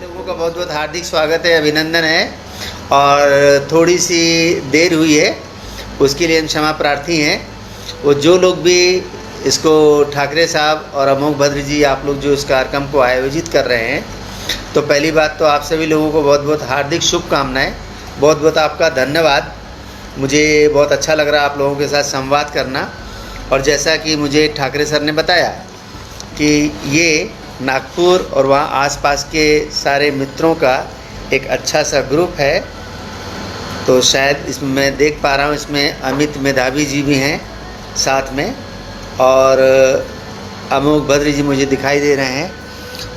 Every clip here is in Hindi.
लोगों का बहुत बहुत हार्दिक स्वागत है, अभिनंदन है। और थोड़ी सी देर हुई है, उसके लिए हम क्षमा प्रार्थी हैं। वो जो लोग भी इसको ठाकरे साहब और अमोघ भद्र जी, आप लोग जो इस कार्यक्रम को आयोजित कर रहे हैं, तो पहली बात तो आप सभी लोगों को बहुत बहुत हार्दिक शुभकामनाएं, बहुत बहुत आपका धन्यवाद। मुझे बहुत अच्छा लग रहा है आप लोगों के साथ संवाद करना। और जैसा कि मुझे ठाकरे सर ने बताया कि ये नागपुर और वहाँ आसपास के सारे मित्रों का एक अच्छा सा ग्रुप है, तो शायद इसमें मैं देख पा रहा हूँ, इसमें अमित मेधावी जी भी हैं साथ में, और अमोघ भद्र जी मुझे दिखाई दे रहे हैं।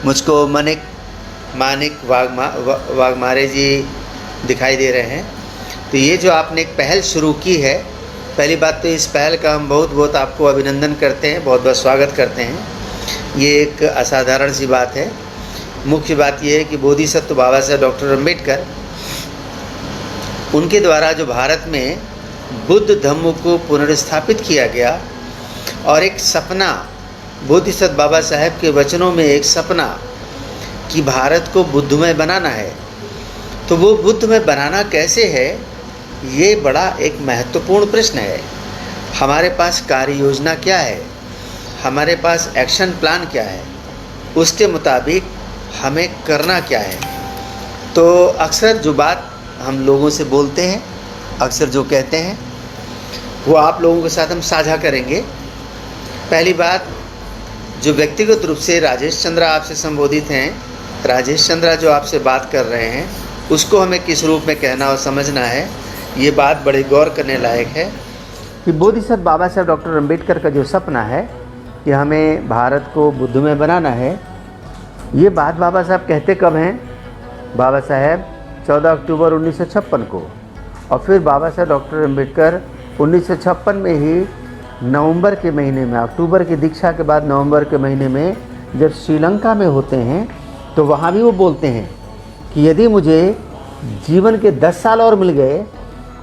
मुझको मानिक वाघमारे जी दिखाई दे रहे हैं। तो ये जो आपने एक पहल शुरू की है, पहली बात तो इस पहल का हम बहुत बहुत आपको अभिनंदन करते हैं, बहुत बहुत स्वागत करते हैं। ये एक असाधारण सी बात है। मुख्य बात ये है कि बोधिसत्व बाबा साहब डॉक्टर अम्बेडकर, उनके द्वारा जो भारत में बुद्ध धम्म को पुनर्स्थापित किया गया, और एक सपना, बोधिसत्व बाबा साहब के वचनों में एक सपना कि भारत को बुद्धमय बनाना है। तो वो बुद्धमय बनाना कैसे है, ये बड़ा एक महत्वपूर्ण प्रश्न है। हमारे पास कार्य योजना क्या है, हमारे पास एक्शन प्लान क्या है, उसके मुताबिक हमें करना क्या है। तो अक्सर जो बात हम लोगों से बोलते हैं, अक्सर जो कहते हैं, वो आप लोगों के साथ हम साझा करेंगे। पहली बात, जो व्यक्तिगत रूप से राजेश चंद्रा आपसे संबोधित हैं, राजेश चंद्रा जो आपसे बात कर रहे हैं, उसको हमें किस रूप में कहना और समझना है, ये बात बड़े गौर करने लायक है कि बोधिसत्व बाबा साहब डॉक्टर अम्बेडकर का जो सपना है कि हमें भारत को बुद्धमय बनाना है, ये बात बाबा साहब कहते कब हैं? बाबा साहब 14 अक्टूबर 1956 को, और फिर बाबा साहब डॉक्टर अम्बेडकर 1956 में ही नवंबर के महीने में, अक्टूबर की दीक्षा के बाद नवंबर के महीने में जब श्रीलंका में होते हैं, तो वहाँ भी वो बोलते हैं कि यदि मुझे जीवन के 10 साल और मिल गए,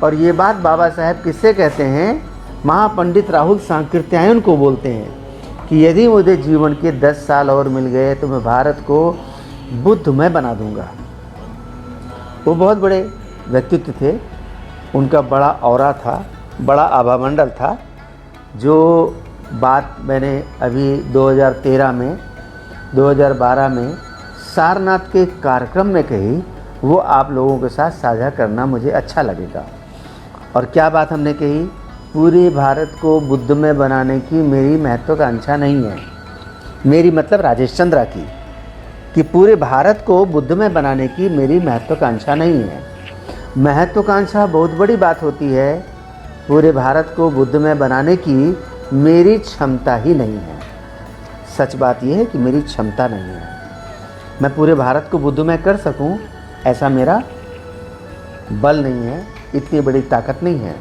और ये बात बाबा साहब किससे कहते हैं? महापंडित राहुल सांकृत्यायन को बोलते हैं कि यदि मुझे जीवन के 10 साल और मिल गए तो मैं भारत को बुद्धमय बना दूंगा। वो बहुत बड़े व्यक्तित्व थे, उनका बड़ा औरा था, बड़ा आभामंडल था। जो बात मैंने अभी 2013 में, 2012 में सारनाथ के कार्यक्रम में कही, वो आप लोगों के साथ साझा करना मुझे अच्छा लगेगा। और क्या बात हमने कही? पूरे भारत को बुद्धमय बनाने की मेरी महत्वाकांक्षा नहीं है, मेरी मतलब राजेश चंद्रा की, कि पूरे भारत को बुद्धमय बनाने की मेरी महत्वाकांक्षा नहीं है। महत्वाकांक्षा बहुत बड़ी बात होती है, पूरे भारत को बुद्धमय बनाने की मेरी क्षमता ही नहीं है। सच बात यह है कि मेरी क्षमता नहीं है, मैं पूरे भारत को बुद्धमय कर सकूं, ऐसा मेरा बल नहीं है, इतनी बड़ी ताकत नहीं है।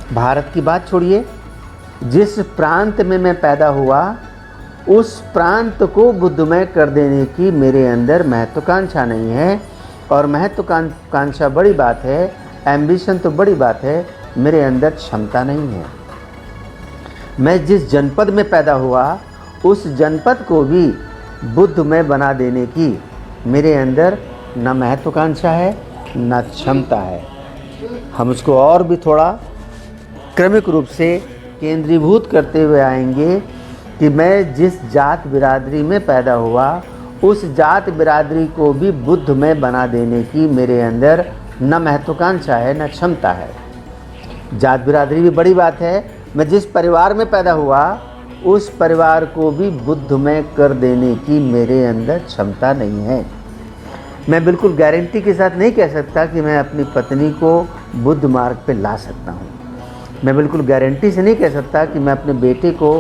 भारत की बात छोड़िए, जिस प्रांत में मैं पैदा हुआ, उस प्रांत को बुद्धमय कर देने की मेरे अंदर महत्वाकांक्षा नहीं है। और महत्वाकांक्षा बड़ी बात है, एम्बिशन तो बड़ी बात है, मेरे अंदर क्षमता नहीं है। मैं जिस जनपद में पैदा हुआ, उस जनपद को भी बुद्धमय बना देने की मेरे अंदर न महत्वाकांक्षा है, न क्षमता है। हम उसको और भी थोड़ा क्रमिक रूप से केंद्रीभूत करते हुए आएंगे कि मैं जिस जात बिरादरी में पैदा हुआ, उस जात बिरादरी को भी बुद्धमय बना देने की मेरे अंदर न महत्वाकांक्षा है, न क्षमता है। जात बिरादरी भी बड़ी बात है, मैं जिस परिवार में पैदा हुआ, उस परिवार को भी बुद्धमय कर देने की मेरे अंदर क्षमता नहीं है। मैं बिल्कुल गारंटी के साथ नहीं कह सकता कि मैं अपनी पत्नी को बुद्ध मार्ग पे ला सकता हूँ। मैं बिल्कुल गारंटी से नहीं कह सकता कि मैं अपने बेटे को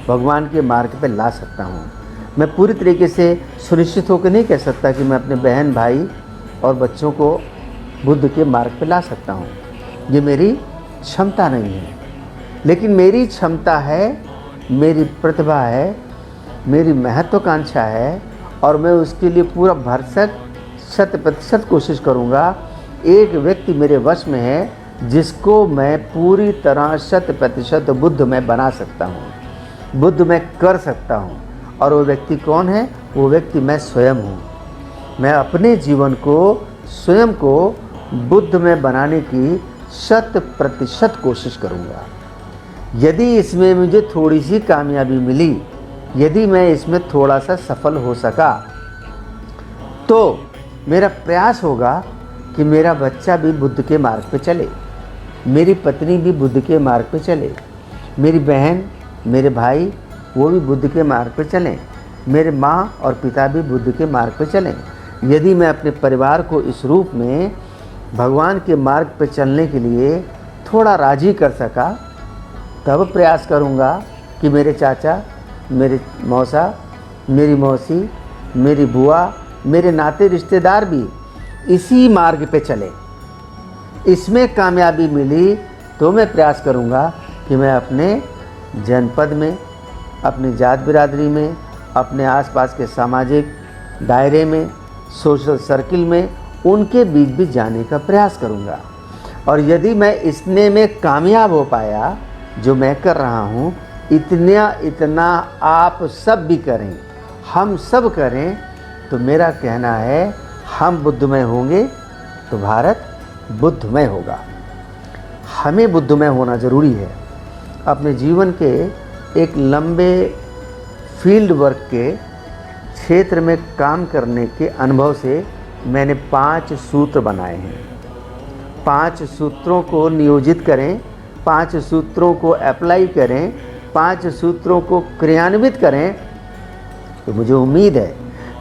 भगवान के मार्ग पे ला सकता हूँ। मैं पूरी तरीके से सुनिश्चित होकर नहीं कह सकता कि मैं अपने बहन भाई और बच्चों को बुद्ध के मार्ग पे ला सकता हूँ। ये मेरी क्षमता नहीं है। लेकिन मेरी क्षमता है, मेरी प्रतिभा है, मेरी महत्वाकांक्षा है, और मैं उसके लिए पूरा भरसक 100% कोशिश करूँगा। एक व्यक्ति मेरे वश में है जिसको मैं पूरी तरह 100% बुद्ध में बना सकता हूँ, बुद्ध में कर सकता हूँ। और वो व्यक्ति कौन है? वो व्यक्ति मैं स्वयं हूँ। मैं अपने जीवन को, स्वयं को बुद्ध में बनाने की 100% कोशिश करूँगा। यदि इसमें मुझे थोड़ी सी कामयाबी मिली, यदि मैं इसमें थोड़ा सा सफल हो सका, तो मेरा प्रयास होगा कि मेरा बच्चा भी बुद्ध के मार्ग पे चले, मेरी पत्नी भी बुद्ध के मार्ग पे चले, मेरी बहन, मेरे भाई वो भी बुद्ध के मार्ग पे चलें, मेरे माँ और पिता भी बुद्ध के मार्ग पे चलें। यदि मैं अपने परिवार को इस रूप में भगवान के मार्ग पे चलने के लिए थोड़ा राजी कर सका, तब प्रयास करूँगा कि मेरे चाचा, मेरे मौसा, मेरी मौसी, मेरी बुआ, मेरे नाते रिश्तेदार भी इसी मार्ग पे चले। इसमें कामयाबी मिली तो मैं प्रयास करूँगा कि मैं अपने जनपद में, अपनी जात बिरादरी में, अपने आसपास के सामाजिक दायरे में, सोशल सर्किल में उनके बीच भी जाने का प्रयास करूँगा। और यदि मैं इसने में कामयाब हो पाया, जो मैं कर रहा हूँ, इतना आप सब भी करें, हम सब करें, तो मेरा कहना है हम बुद्धमय होंगे तो भारत बुद्धमय होगा। हमें बुद्धमय होना ज़रूरी है। अपने जीवन के एक लंबे फील्ड वर्क के क्षेत्र में काम करने के अनुभव से मैंने 5 सूत्र बनाए हैं। 5 सूत्रों को नियोजित करें, 5 सूत्रों को अप्लाई करें, 5 सूत्रों को क्रियान्वित करें, तो मुझे उम्मीद है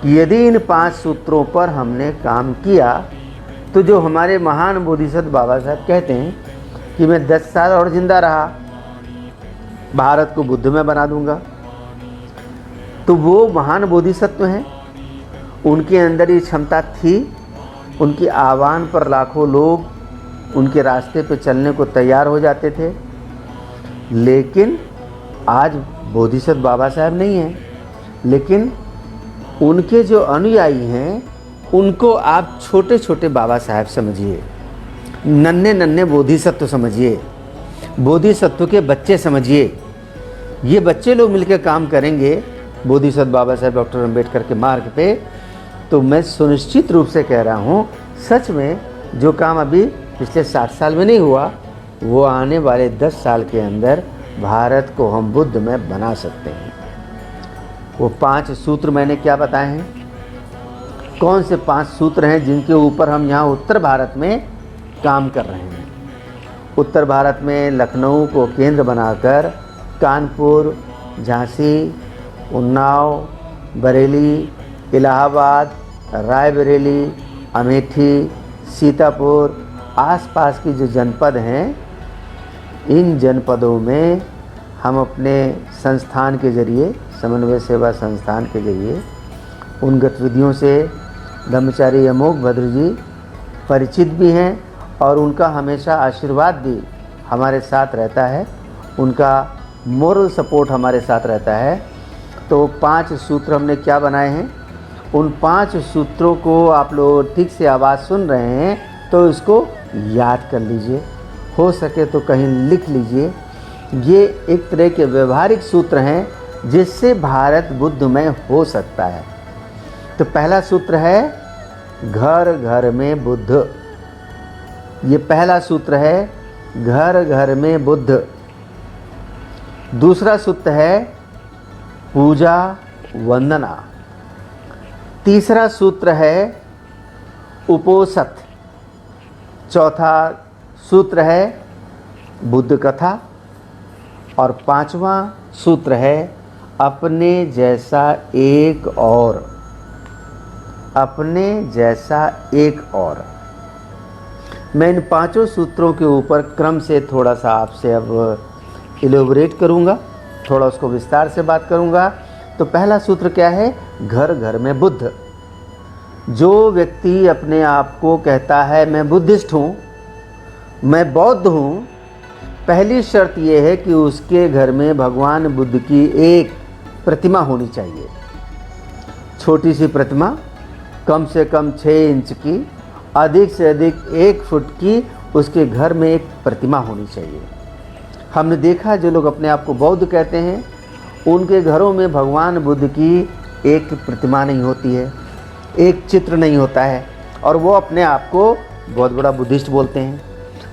कि यदि इन 5 सूत्रों पर हमने काम किया, तो जो हमारे महान बोधिसत्व बाबा साहब कहते हैं कि मैं 10 साल और ज़िंदा रहा, भारत को बुद्धमय बना दूंगा, तो वो महान बोधिसत्व हैं, उनके अंदर ये क्षमता थी। उनके आह्वान पर लाखों लोग उनके रास्ते पे चलने को तैयार हो जाते थे। लेकिन आज बोधिसत्व बाबा साहब नहीं हैं, लेकिन उनके जो अनुयायी हैं उनको आप छोटे छोटे बाबा साहब समझिए, नन्हे नन्हे बोधिसत्व समझिए, बोधिसत्व के बच्चे समझिए। ये बच्चे लोग मिलकर काम करेंगे बोधिसत्व बाबा साहब डॉक्टर अम्बेडकर के मार्ग पे, तो मैं सुनिश्चित रूप से कह रहा हूँ, सच में जो काम अभी पिछले 60 साल में नहीं हुआ, वो आने वाले 10 साल के अंदर भारत को हम बुद्ध में बना सकते हैं। वो 5 सूत्र मैंने क्या बताए हैं? कौन से 5 सूत्र हैं जिनके ऊपर हम यहाँ उत्तर भारत में काम कर रहे हैं? उत्तर भारत में लखनऊ को केंद्र बनाकर कानपुर, झांसी, उन्नाव, बरेली, इलाहाबाद, रायबरेली, अमेठी, सीतापुर, आसपास की जो जनपद हैं, इन जनपदों में हम अपने संस्थान के ज़रिए, समन्वय सेवा संस्थान के ज़रिए, उन गतिविधियों से ब्रह्मचारी अमोघ भद्र जी परिचित भी हैं और उनका हमेशा आशीर्वाद भी हमारे साथ रहता है, उनका मोरल सपोर्ट हमारे साथ रहता है। तो 5 सूत्र हमने क्या बनाए हैं, उन 5 सूत्रों को आप लोग ठीक से आवाज़ सुन रहे हैं तो इसको याद कर लीजिए, हो सके तो कहीं लिख लीजिए। ये एक तरह के व्यवहारिक सूत्र हैं जिससे भारत बुद्धमय हो सकता है। तो पहला सूत्र है घर घर में बुद्ध। ये पहला सूत्र है, घर घर में बुद्ध। दूसरा सूत्र है पूजा वंदना। तीसरा सूत्र है उपोसत। चौथा सूत्र है बुद्ध कथा। और 5वां सूत्र है अपने जैसा एक और। अपने जैसा एक और। मैं इन 5 सूत्रों के ऊपर क्रम से थोड़ा सा आपसे अब इलेबोरेट करूँगा, थोड़ा उसको विस्तार से बात करूँगा। तो पहला सूत्र क्या है? घर घर में बुद्ध। जो व्यक्ति अपने आप को कहता है मैं बुद्धिस्ट हूँ, मैं बौद्ध हूँ, पहली शर्त यह है कि उसके घर में भगवान बुद्ध की एक प्रतिमा होनी चाहिए। छोटी सी प्रतिमा, कम से कम 6 इंच की, अधिक से अधिक 1 फुट की उसके घर में एक प्रतिमा होनी चाहिए। हमने देखा जो लोग अपने आप को बौद्ध कहते हैं, उनके घरों में भगवान बुद्ध की एक प्रतिमा नहीं होती है। एक चित्र नहीं होता है, और वो अपने आप को बहुत बड़ा बुद्धिस्ट बोलते हैं।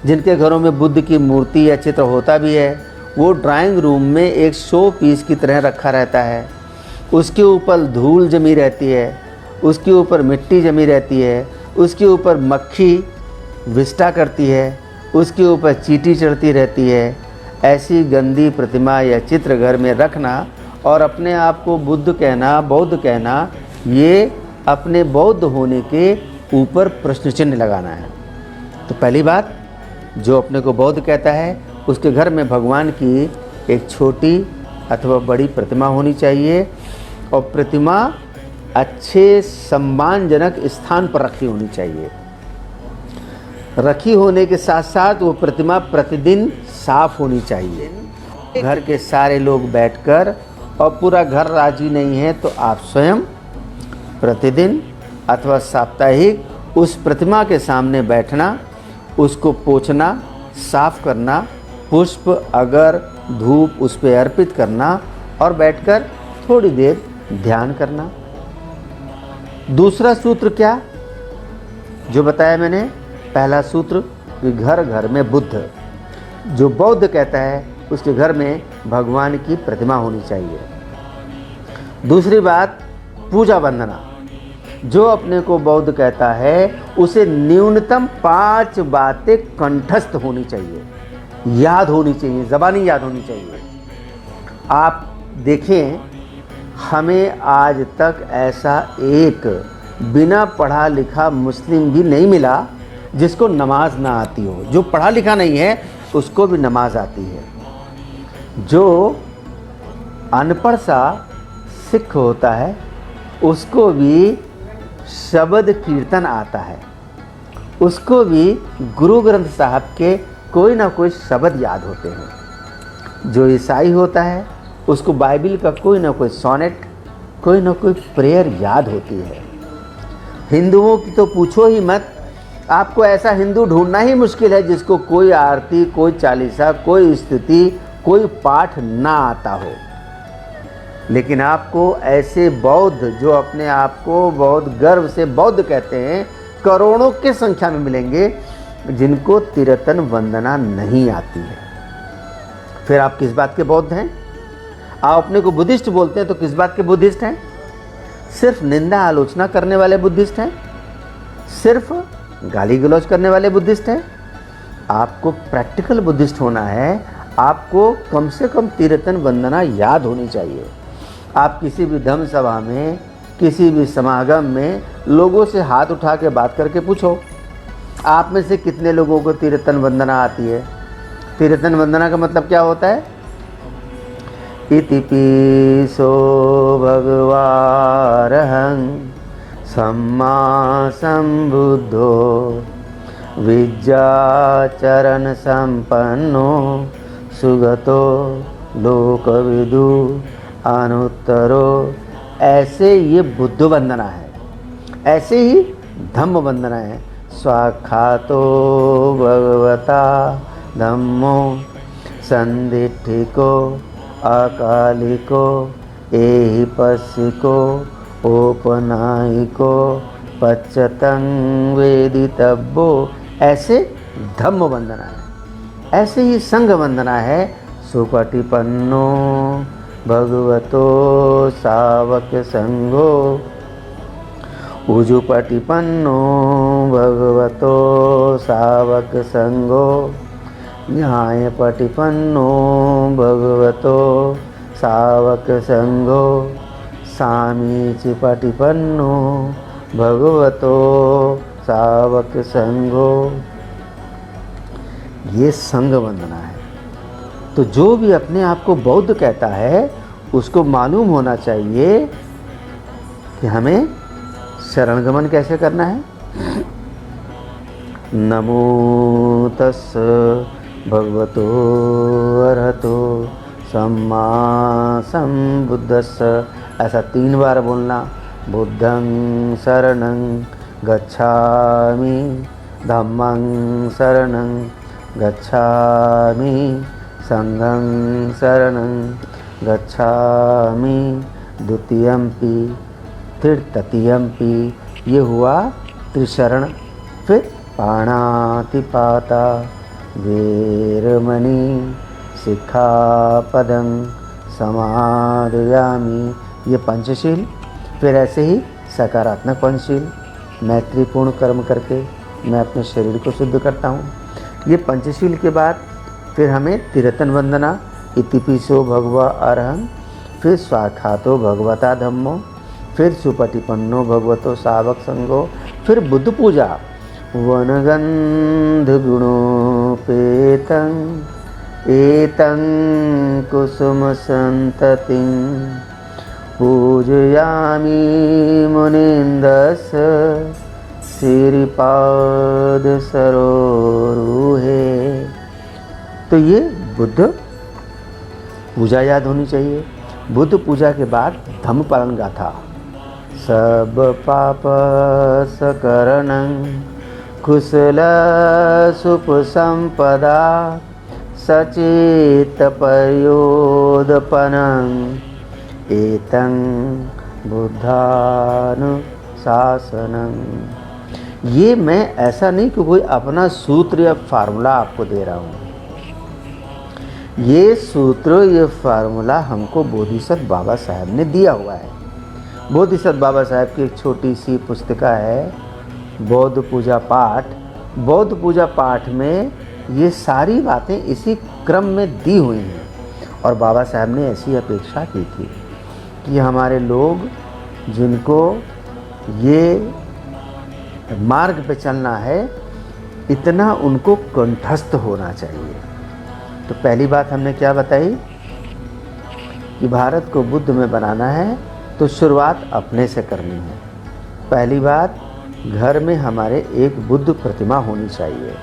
जिनके घरों में बुद्ध की मूर्ति या चित्र होता भी है, वो ड्राइंग रूम में एक शो पीस की तरह रखा रहता है। उसके ऊपर धूल जमी रहती है, उसके ऊपर मिट्टी जमी रहती है, उसके ऊपर मक्खी विष्टा करती है, उसके ऊपर चींटी चढ़ती रहती है। ऐसी गंदी प्रतिमा या चित्र घर में रखना और अपने आप को बुद्ध कहना, बौद्ध कहना, ये अपने बौद्ध होने के ऊपर प्रश्न चिन्ह लगाना है। तो पहली बात, जो अपने को बौद्ध कहता है उसके घर में भगवान की एक छोटी अथवा बड़ी प्रतिमा होनी चाहिए, और प्रतिमा अच्छे सम्मानजनक स्थान पर रखी होनी चाहिए। रखी होने के साथ साथ वो प्रतिमा प्रतिदिन साफ होनी चाहिए। घर के सारे लोग बैठकर, और पूरा घर राजी नहीं है तो आप स्वयं प्रतिदिन अथवा साप्ताहिक उस प्रतिमा के सामने बैठना, उसको पोंछना, साफ करना, पुष्प अगर धूप उस पर अर्पित करना, और बैठकर थोड़ी देर ध्यान करना। दूसरा सूत्र क्या जो बताया मैंने? पहला सूत्र कि घर घर में बुद्ध। जो बौद्ध कहता है उसके घर में भगवान की प्रतिमा होनी चाहिए। दूसरी बात, पूजा वंदना। जो अपने को बौद्ध कहता है उसे न्यूनतम 5 बातें कंठस्थ होनी चाहिए, याद होनी चाहिए, ज़बानी याद होनी चाहिए। आप देखें, हमें आज तक ऐसा एक बिना पढ़ा लिखा मुस्लिम भी नहीं मिला जिसको नमाज ना आती हो। जो पढ़ा लिखा नहीं है उसको भी नमाज आती है। जो अनपढ़ सा सिख होता है उसको भी शब्द कीर्तन आता है, उसको भी गुरु ग्रंथ साहब के कोई ना कोई शब्द याद होते हैं। जो ईसाई होता है उसको बाइबिल का कोई ना कोई सोनेट, कोई ना कोई प्रेयर याद होती है। हिंदुओं की तो पूछो ही मत। आपको ऐसा हिंदू ढूंढना ही मुश्किल है जिसको कोई आरती, कोई चालीसा, कोई स्तुति, कोई पाठ ना आता हो। लेकिन आपको ऐसे बौद्ध जो अपने आप को बहुत गर्व से बौद्ध कहते हैं करोड़ों की संख्या में मिलेंगे जिनको तिरतन वंदना नहीं आती है। फिर आप किस बात के बौद्ध हैं? आप अपने को बुद्धिस्ट बोलते हैं तो किस बात के बुद्धिस्ट हैं? सिर्फ निंदा आलोचना करने वाले बुद्धिस्ट हैं? सिर्फ गाली गलौज करने वाले बुद्धिस्ट हैं? आपको प्रैक्टिकल बुद्धिस्ट होना है। आपको कम से कम तिरतन वंदना याद होनी चाहिए। आप किसी भी धम्म सभा में, किसी भी समागम में लोगों से हाथ उठा के बात करके पूछो, आप में से कितने लोगों को तिरतन वंदना आती है? तिरतन वंदना का मतलब क्या होता है? इतिपिसो भगवारहं सम्मा संबुद्धो विद्याचरण संपन्नो सुगतो लोकविदु अनुत्तरो। ऐसे ये बुद्ध वंदना है, ऐसे ही धम्म वंदना है। स्वाख्यातो भगवता धम्मो संदिठिको अकालिको एहिपस्सिको औपनायिको पच्चतं वेदितव्यो। ऐसे धम्म वंदना है। ऐसे ही संघ वंदना है। सुपटिपन्नो भगवतो सावक संघो उजुपटिपन्नो भगवतो सावक संघो न्यायपटिपन्नो भगवतो सावक संघो सामीचिपटिपन्नो भगवतो सावक संघो। ये संघ वंदना है। तो जो भी अपने आप को बौद्ध कहता है उसको मालूम होना चाहिए कि हमें शरणगमन कैसे करना है। नमो तस् भगवतो अरहतो सम्मा संबुद्धस्स। ऐसा 3 बार बोलना। बुद्धं शरणं गच्छामि, धम्मं शरणं गच्छामि, संघं शरणं गच्छामि, द्वितीयंपि तृतीयंपि ये हुआ त्रिशरण। फिर पाणातिपाता वेरमणि सिक्खापदं समादयामि, ये पंचशील। फिर ऐसे ही सकारात्मक पंचशील, मैत्रीपूर्ण कर्म करके मैं अपने शरीर को शुद्ध करता हूँ। ये पंचशील के बाद फिर हमें तिरतन वंदना, इतिपिसो भगवा अरहं, फिर स्वाखातो भगवता धम्मो, फिर सुपटिपन्नो भगवतो सावक संगो, फिर बुद्ध पूजा, वनगंध गुणोपेतं एतं कुसुम संततिं पूजयामि मुनिन्दस् श्रीपाद सरोरुहे। तो ये बुद्ध पूजा याद होनी चाहिए। बुद्ध पूजा के बाद धम्म पालन गाथा, सब पाप सकरणं कुशल सुप संपदा सचेत पर्योदपनं एतं बुद्धानुशासनं। ये मैं ऐसा नहीं कि कोई अपना सूत्र या फार्मूला आपको दे रहा हूँ। ये सूत्र, ये फार्मूला हमको बोधिसत्व बाबा साहब ने दिया हुआ है। बोधिसत्व बाबा साहब की एक छोटी सी पुस्तिका है बौद्ध पूजा पाठ। बौद्ध पूजा पाठ में ये सारी बातें इसी क्रम में दी हुई हैं। और बाबा साहब ने ऐसी अपेक्षा की थी कि हमारे लोग जिनको ये मार्ग पे चलना है, इतना उनको कंठस्थ होना चाहिए। तो पहली बात हमने क्या बताई कि भारत को बुद्ध में बनाना है तो शुरुआत अपने से करनी है। पहली बात, घर में हमारे एक बुद्ध प्रतिमा होनी चाहिए।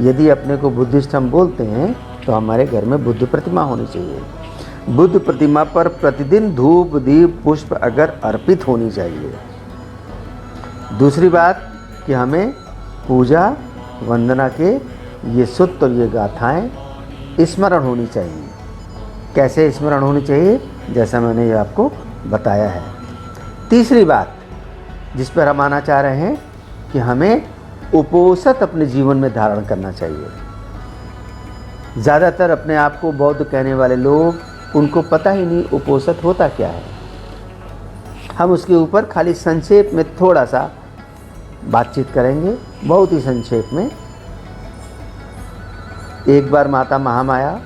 यदि अपने को बुद्धिस्ट हम बोलते हैं तो हमारे घर में बुद्ध प्रतिमा होनी चाहिए। बुद्ध प्रतिमा पर प्रतिदिन धूप दीप पुष्प अगर अर्पित होनी चाहिए। दूसरी बात कि हमें पूजा वंदना के ये सूत्र और ये गाथाएं स्मरण होनी चाहिए। कैसे स्मरण होनी चाहिए? जैसा मैंने ये आपको बताया है। तीसरी बात जिस पर हम आना चाह रहे हैं कि हमें उपोषित अपने जीवन में धारण करना चाहिए। ज़्यादातर अपने आप को बौद्ध कहने वाले लोग, उनको पता ही नहीं उपोषित होता क्या है। हम उसके ऊपर खाली संक्षेप में थोड़ा सा बातचीत करेंगे, बहुत ही संक्षेप में। एक बार माता महामाया,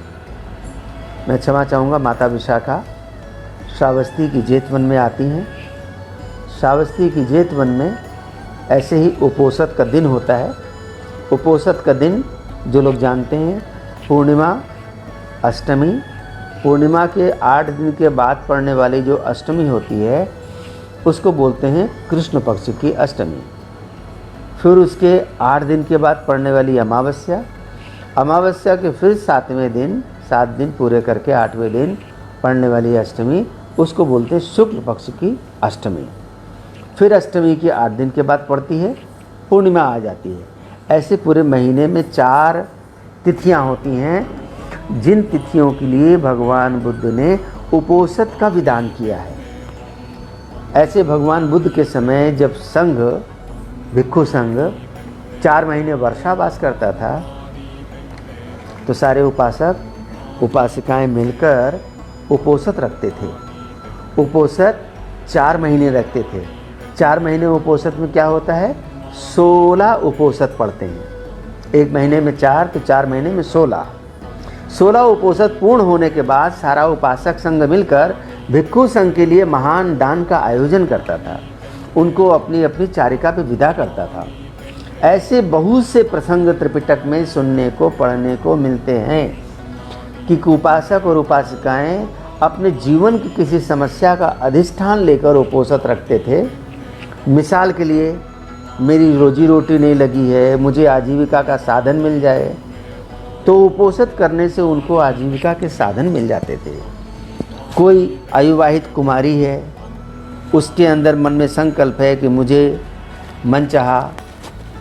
मैं क्षमा चाहूँगा माता विशाखा, श्रावस्ती की जेतवन में आती हैं। श्रावस्ती की जेतवन में ऐसे ही उपोषित का दिन होता है। उपोषित का दिन जो लोग जानते हैं, पूर्णिमा, अष्टमी, पूर्णिमा के 8 दिन के बाद पड़ने वाली जो अष्टमी होती है उसको बोलते हैं कृष्ण पक्ष की अष्टमी। फिर उसके 8 दिन के बाद पड़ने वाली अमावस्या, अमावस्या के फिर 7वें दिन, 7 दिन पूरे करके 8वें दिन पड़ने वाली अष्टमी, उसको बोलते हैं शुक्ल पक्ष की अष्टमी। फिर अष्टमी की 8 दिन के बाद पड़ती है पूर्णिमा आ जाती है। ऐसे पूरे महीने में 4 तिथियां होती हैं जिन तिथियों के लिए भगवान बुद्ध ने उपोषित का विधान किया है। ऐसे भगवान बुद्ध के समय जब संघ, भिक्षु संघ 4 महीने वर्षावास करता था तो सारे उपासक उपासिकाएं मिलकर उपोषित रखते थे। उपोषित 4 महीने रखते थे। 4 महीने उपोषित में क्या होता है? 16 उपोषित पड़ते हैं। 1 महीने में 4 तो 4 महीने में 16 उपोषित पूर्ण होने के बाद सारा उपासक संघ मिलकर भिक्षु संघ के लिए महान दान का आयोजन करता था। उनको अपनी अपनी चारिका पे विदा करता था। ऐसे बहुत से प्रसंग त्रिपिटक में सुनने को, पढ़ने को मिलते हैं कि उपासक और उपासिकाएं अपने जीवन की किसी समस्या का अधिष्ठान लेकर उपोषित रखते थे। मिसाल के लिए, मेरी रोजी रोटी नहीं लगी है, मुझे आजीविका का साधन मिल जाए, तो उपोषित करने से उनको आजीविका के साधन मिल जाते थे। कोई अविवाहित कुमारी है, उसके अंदर मन में संकल्प है कि मुझे मनचाहा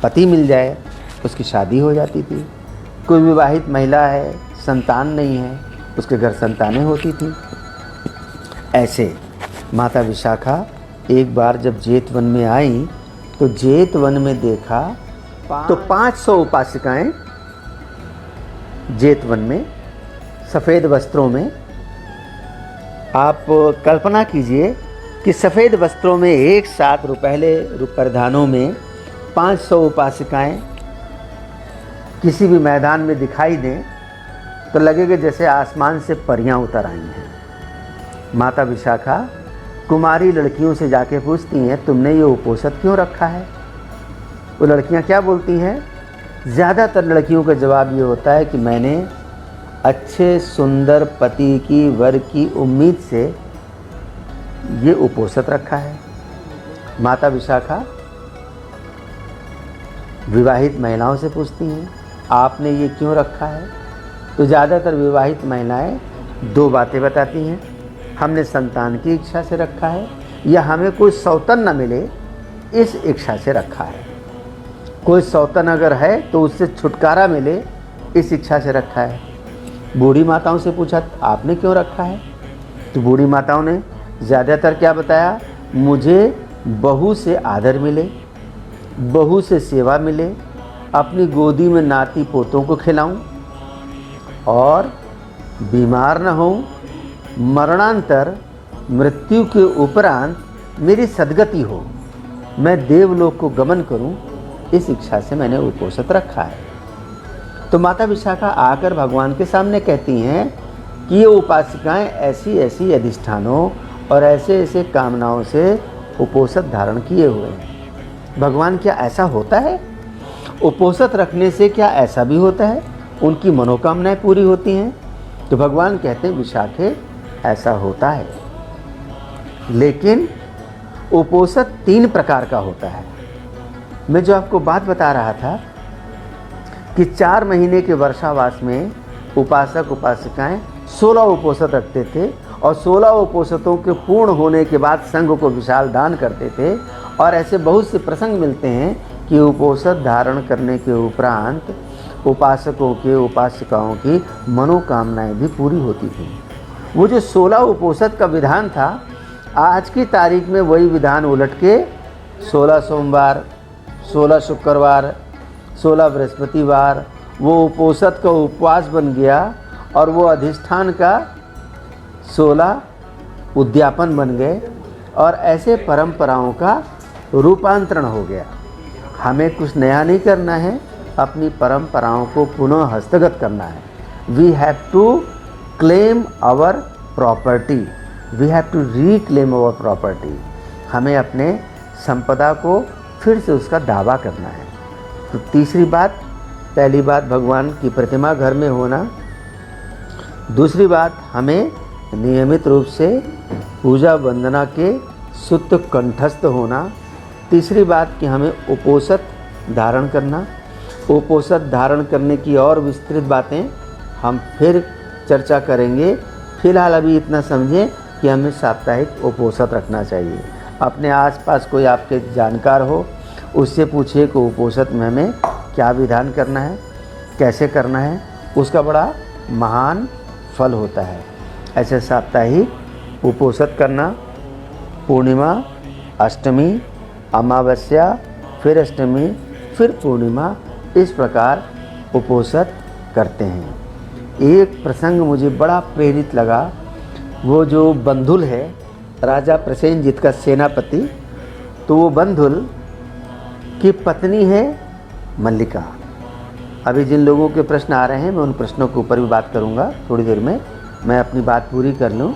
पति मिल जाए, उसकी शादी हो जाती थी। कोई विवाहित महिला है, संतान नहीं है, उसके घर संतानें होती थी। ऐसे माता विशाखा एक बार जब जेतवन में आई तो जेत वन में देखा तो 500 उपासिकाएं जेत वन में सफ़ेद वस्त्रों में। आप कल्पना कीजिए कि सफ़ेद वस्त्रों में एक साथ रुपहले परिधानों में 500 उपासिकाएं किसी भी मैदान में दिखाई दें तो लगेगा जैसे आसमान से परियां उतर आई हैं। माता विशाखा कुमारी लड़कियों से जाके पूछती हैं, तुमने ये उपोषद क्यों रखा है? वो लड़कियां क्या बोलती हैं? ज़्यादातर लड़कियों का जवाब ये होता है कि मैंने अच्छे सुंदर पति की वर की उम्मीद से ये उपोषद रखा है। माता विशाखा विवाहित महिलाओं से पूछती हैं, आपने ये क्यों रखा है? तो ज़्यादातर विवाहित महिलाएं 2 बातें बताती हैं। हमने संतान की इच्छा से रखा है, या हमें कोई सौतन न मिले इस इच्छा से रखा है। कोई सौतन अगर है तो उससे छुटकारा मिले इस इच्छा से रखा है। बूढ़ी माताओं से पूछा, आपने क्यों रखा है? तो बूढ़ी माताओं ने ज़्यादातर क्या बताया? मुझे बहू से आदर मिले, बहू से सेवा मिले, अपनी गोदी में नाती पोतों को खिलाऊं और बीमार न होऊं, मरणांतर मृत्यु के उपरांत मेरी सद्गति हो, मैं देवलोक को गमन करूं, इस इच्छा से मैंने उपोषद रखा है। तो माता विशाखा आकर भगवान के सामने कहती हैं कि ये उपासिकाएं ऐसी ऐसी अधिष्ठानों और ऐसे ऐसे कामनाओं से उपोषद धारण किए हुए हैं। भगवान क्या ऐसा होता है? उपोषद रखने से क्या ऐसा भी होता है उनकी मनोकामनाएं पूरी होती हैं? तो भगवान कहते हैं, विशाखे ऐसा होता है, लेकिन उपोषद 3 प्रकार का होता है। मैं जो आपको बात बता रहा था कि 4 महीने के वर्षावास में उपासक उपासिकाएं 16 उपोषद रखते थे और 16 उपोषदों के पूर्ण होने के बाद संघ को विशाल दान करते थे। और ऐसे बहुत से प्रसंग मिलते हैं कि उपोषद धारण करने के उपरांत उपासकों के उपासिकाओं की मनोकामनाएं भी पूरी होती थी। वो जो 16 उपोषद का विधान था, आज की तारीख में वही विधान उलट के 16 सोमवार, 16 शुक्रवार, 16 बृहस्पतिवार वो उपोषद का उपवास बन गया और वो अधिष्ठान का 16 उद्यापन बन गए और ऐसे परंपराओं का रूपांतरण हो गया। हमें कुछ नया नहीं करना है, अपनी परंपराओं को पुनः हस्तगत करना है। We have to claim our property, we have to reclaim our property. हमें अपने संपदा को फिर से उसका दावा करना है। तो तीसरी बात, पहली बात भगवान की प्रतिमा घर में होना, दूसरी बात हमें नियमित रूप से पूजा वंदना के शुद्ध कंठस्थ होना, तीसरी बात कि हमें उपोषद धारण करना। उपोषद धारण करने की और विस्तृत बातें हम फिर चर्चा करेंगे। फिलहाल अभी इतना समझें कि हमें साप्ताहिक उपोषद रखना चाहिए। अपने आसपास कोई आपके जानकार हो उससे पूछिए कि उपोषद में हमें क्या विधान करना है, कैसे करना है, उसका बड़ा महान फल होता है। ऐसे साप्ताहिक उपोषद करना, पूर्णिमा, अष्टमी, अमावस्या, फिर अष्टमी, फिर पूर्णिमा, इस प्रकार उपोषद करते हैं। एक प्रसंग मुझे बड़ा प्रेरित लगा। वो जो बंधुल है राजा प्रसेनजीत का सेनापति, तो वो बंधुल की पत्नी है मल्लिका। अभी जिन लोगों के प्रश्न आ रहे हैं मैं उन प्रश्नों के ऊपर भी बात करूंगा थोड़ी देर में। मैं अपनी बात पूरी कर लूं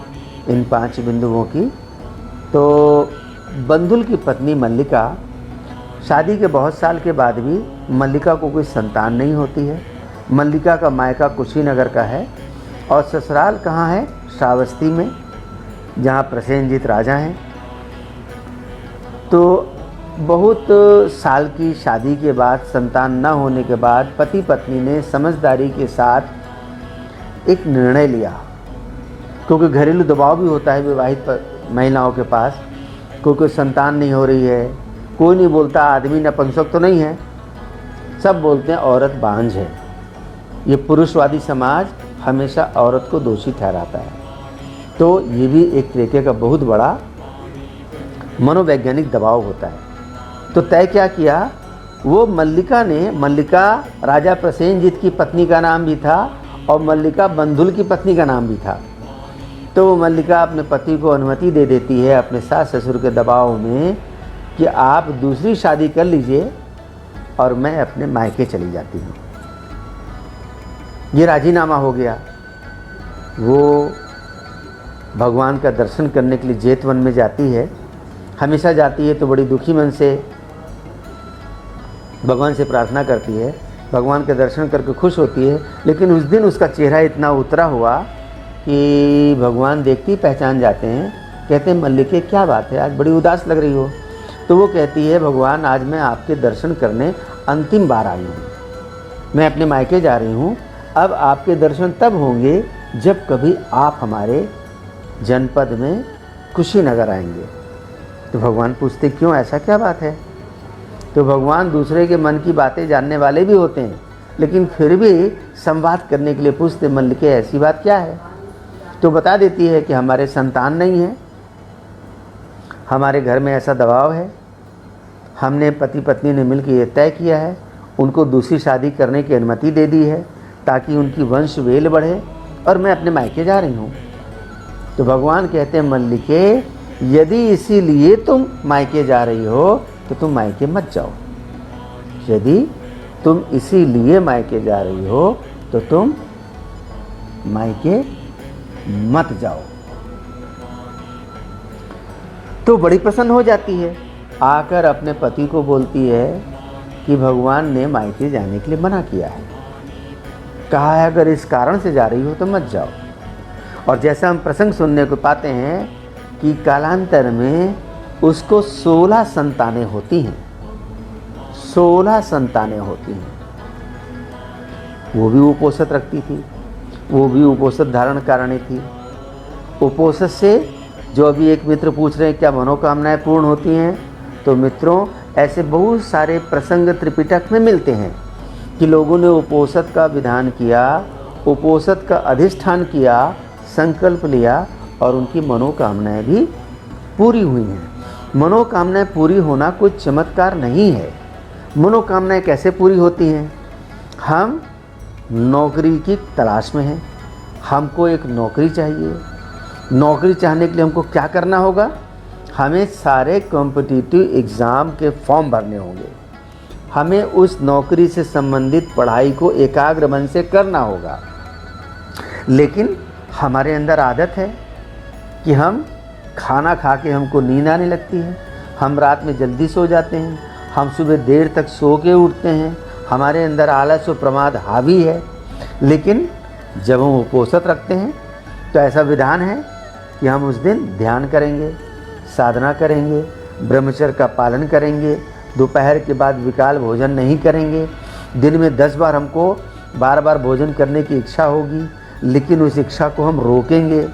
इन 5 बिंदुओं की। तो बंधुल की पत्नी मल्लिका, शादी के बहुत साल के बाद भी मल्लिका को कोई संतान नहीं होती है। मल्लिका का मायका कुशीनगर का है और ससुराल कहाँ है? श्रावस्ती में, जहाँ प्रसेनजीत राजा हैं। तो बहुत साल की शादी के बाद, संतान न होने के बाद पति पत्नी ने समझदारी के साथ एक निर्णय लिया, क्योंकि घरेलू दबाव भी होता है विवाहित महिलाओं के पास, क्योंकि संतान नहीं हो रही है। कोई नहीं बोलता आदमी नपुंसक तो नहीं है, सब बोलते हैं औरत बांझ है। ये पुरुषवादी समाज हमेशा औरत को दोषी ठहराता है। तो ये भी एक तरीके का बहुत बड़ा मनोवैज्ञानिक दबाव होता है। तो तय क्या किया, वो मल्लिका राजा प्रसेनजीत की पत्नी का नाम भी था और मल्लिका बंधुल की पत्नी का नाम भी था। तो वो मल्लिका अपने पति को अनुमति दे देती है अपने सास ससुर के दबाव में कि आप दूसरी शादी कर लीजिए और मैं अपने मायके चली जाती हूँ। ये राजीनामा हो गया। वो भगवान का दर्शन करने के लिए जेतवन में जाती है। हमेशा जाती है तो बड़ी दुखी मन से भगवान से प्रार्थना करती है, भगवान के दर्शन करके खुश होती है। लेकिन उस दिन उसका चेहरा इतना उतरा हुआ कि भगवान देखती पहचान जाते हैं। कहते हैं मल्लिके क्या बात है, आज बड़ी उदास लग रही हो। तो वो कहती है भगवान आज मैं आपके दर्शन करने अंतिम बार आई हूँ, मैं अपने मायके जा रही हूँ। अब आपके दर्शन तब होंगे जब कभी आप हमारे जनपद में कुशीनगर आएंगे। तो भगवान पूछते क्यों, ऐसा क्या बात है। तो भगवान दूसरे के मन की बातें जानने वाले भी होते हैं, लेकिन फिर भी संवाद करने के लिए पूछते मल्लिके ऐसी बात क्या है। तो बता देती है कि हमारे संतान नहीं है, हमारे घर में ऐसा दबाव है, हमने पति पत्नी ने मिलकर ये तय किया है, उनको दूसरी शादी करने की अनुमति दे दी है ताकि उनकी वंश वेल बढ़े और मैं अपने मायके जा रही हूँ। तो भगवान कहते हैं मल्लिके यदि इसीलिए तुम मायके जा रही हो तो तुम मायके मत जाओ। यदि तुम इसीलिए मायके जा रही हो तो तुम मायके मत जाओ। तो बड़ी प्रसन्न हो जाती है, आकर अपने पति को बोलती है कि भगवान ने मायके जाने के लिए मना किया है, कहा है अगर इस कारण से जा रही हो तो मत जाओ। और जैसा हम प्रसंग सुनने को पाते हैं कि कालांतर में उसको 16 संतानें होती हैं, 16 संतानें होती हैं। वो भी उपोषित रखती थी, वो भी उपोषित धारण कारिणी थी। उपोषित से जो अभी एक मित्र पूछ रहे हैं क्या मनोकामनाएं पूर्ण होती हैं, तो मित्रों ऐसे बहुत सारे प्रसंग त्रिपिटक में मिलते हैं कि लोगों ने उपोषित का विधान किया, उपोषित का अधिष्ठान किया, संकल्प लिया और उनकी मनोकामनाएं भी पूरी हुई हैं। मनोकामनाएं पूरी होना कोई चमत्कार नहीं है। मनोकामनाएं कैसे पूरी होती हैं, हम नौकरी की तलाश में हैं, हमको एक नौकरी चाहिए। नौकरी चाहने के लिए हमको क्या करना होगा, हमें सारे कॉम्पिटिटिव एग्ज़ाम के फॉर्म भरने होंगे, हमें उस नौकरी से संबंधित पढ़ाई को एकाग्र मन से करना होगा। लेकिन हमारे अंदर आदत है कि हम खाना खा के हमको नींद आने लगती है, हम रात में जल्दी सो जाते हैं, हम सुबह देर तक सो के उठते हैं, हमारे अंदर आलस और प्रमाद हावी है। लेकिन जब हम उपोषित रखते हैं तो ऐसा विधान है कि हम उस दिन ध्यान करेंगे, साधना करेंगे, ब्रह्मचर्य का पालन करेंगे, दोपहर के बाद विकाल भोजन नहीं करेंगे। दिन में 10 बार हमको बार बार भोजन करने की इच्छा होगी, लेकिन उस इच्छा को हम रोकेंगे।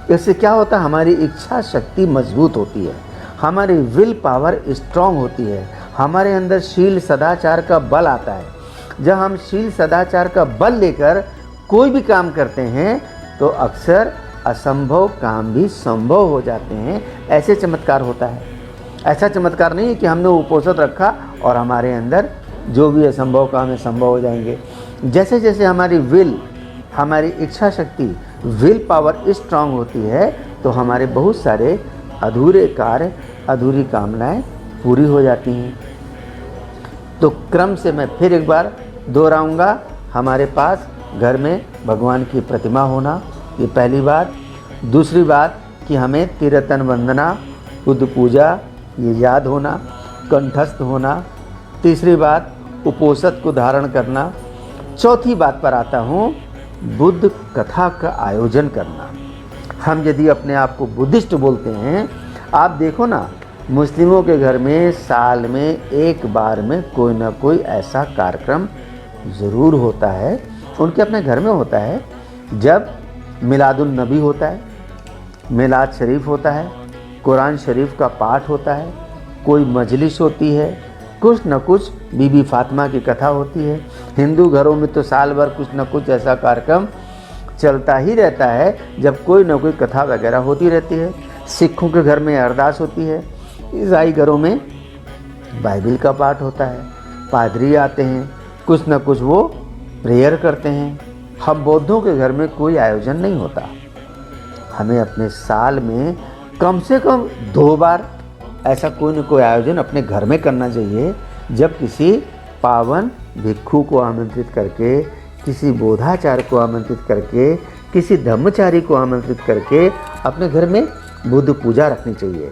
इससे क्या होता है, हमारी इच्छा शक्ति मजबूत होती है, हमारी विल पावर स्ट्रांग होती है, हमारे अंदर शील सदाचार का बल आता है। जब हम शील सदाचार का बल लेकर कोई भी काम करते हैं तो अक्सर असंभव काम भी संभव हो जाते हैं। ऐसे चमत्कार होता है। ऐसा चमत्कार नहीं है कि हमने उपोषित रखा और हमारे अंदर जो भी असंभव काम है संभव हो जाएंगे। जैसे जैसे हमारी विल, हमारी इच्छा शक्ति, विल पावर स्ट्रांग होती है तो हमारे बहुत सारे अधूरे कार्य, अधूरी कामनाएं पूरी हो जाती हैं। तो क्रम से मैं फिर एक बार दोहराऊंगा, हमारे पास घर में भगवान की प्रतिमा होना, ये पहली बात। दूसरी बात कि हमें तीर्थन वंदना, बुद्ध पूजा ये याद होना, कंठस्थ होना। तीसरी बात उपोषित को धारण करना। चौथी बात पर आता हूँ, बुद्ध कथा का आयोजन करना। हम यदि अपने आप को बुद्धिस्ट बोलते हैं, आप देखो ना मुस्लिमों के घर में साल में एक बार में कोई ना कोई ऐसा कार्यक्रम ज़रूर होता है, उनके अपने घर में होता है। जब मिलादुन नबी होता है, मिलाद शरीफ होता है, कुरान शरीफ का पाठ होता है, कोई मजलिस होती है, कुछ न कुछ बीबी फातिमा की कथा होती है। हिंदू घरों में तो साल भर कुछ न कुछ ऐसा कार्यक्रम चलता ही रहता है जब कोई न कोई कथा वगैरह होती रहती है। सिखों के घर में अरदास होती है, ईसाई घरों में बाइबिल का पाठ होता है, पादरी आते हैं, कुछ न कुछ वो प्रेयर करते हैं। हम बौद्धों के घर में कोई आयोजन नहीं होता। हमें अपने साल में कम से कम 2 बार ऐसा कोई न कोई आयोजन अपने घर में करना चाहिए, जब किसी पावन भिक्षु को आमंत्रित करके, किसी बोधाचार्य को आमंत्रित करके, किसी धर्मचारी को आमंत्रित करके अपने घर में बुद्ध पूजा रखनी चाहिए,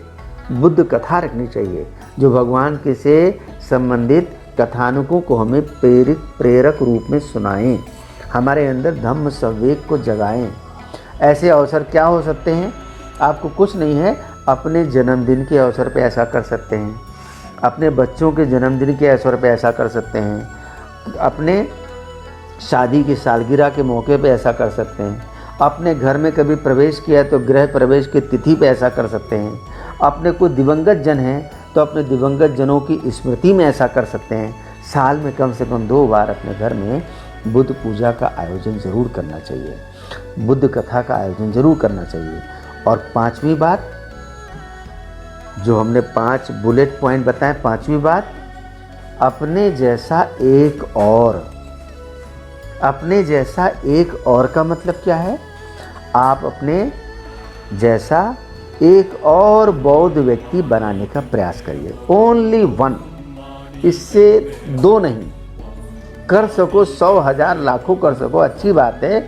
बुद्ध कथा रखनी चाहिए, जो भगवान के से संबंधित कथानकों को हमें प्रेरक रूप में सुनाएं, हमारे अंदर धम्म संवेग को जगाएं। ऐसे अवसर क्या हो सकते हैं? आपको कुछ नहीं है, अपने जन्मदिन के अवसर पे ऐसा कर सकते हैं, अपने बच्चों के जन्मदिन के अवसर पे ऐसा कर सकते हैं, अपने शादी की सालगिरह के मौके पे ऐसा कर सकते हैं, अपने घर में कभी प्रवेश किया तो गृह प्रवेश की तिथि पे ऐसा कर सकते हैं, अपने कोई दिवंगत जन हैं तो अपने दिवंगत जनों की स्मृति में ऐसा कर सकते हैं। साल में कम से कम 2 बार अपने घर में बुद्ध पूजा का आयोजन ज़रूर करना चाहिए, बुद्ध कथा का आयोजन ज़रूर करना चाहिए। और 5वीं बात, जो हमने 5 बुलेट पॉइंट बताएं, 5वीं बात, अपने जैसा एक और। अपने जैसा एक और का मतलब क्या है? आप अपने जैसा एक और बौद्ध व्यक्ति बनाने का प्रयास करिए। ओनली 1, इससे 2 नहीं। कर सको 100, 1000, लाखों कर सको, अच्छी बात है।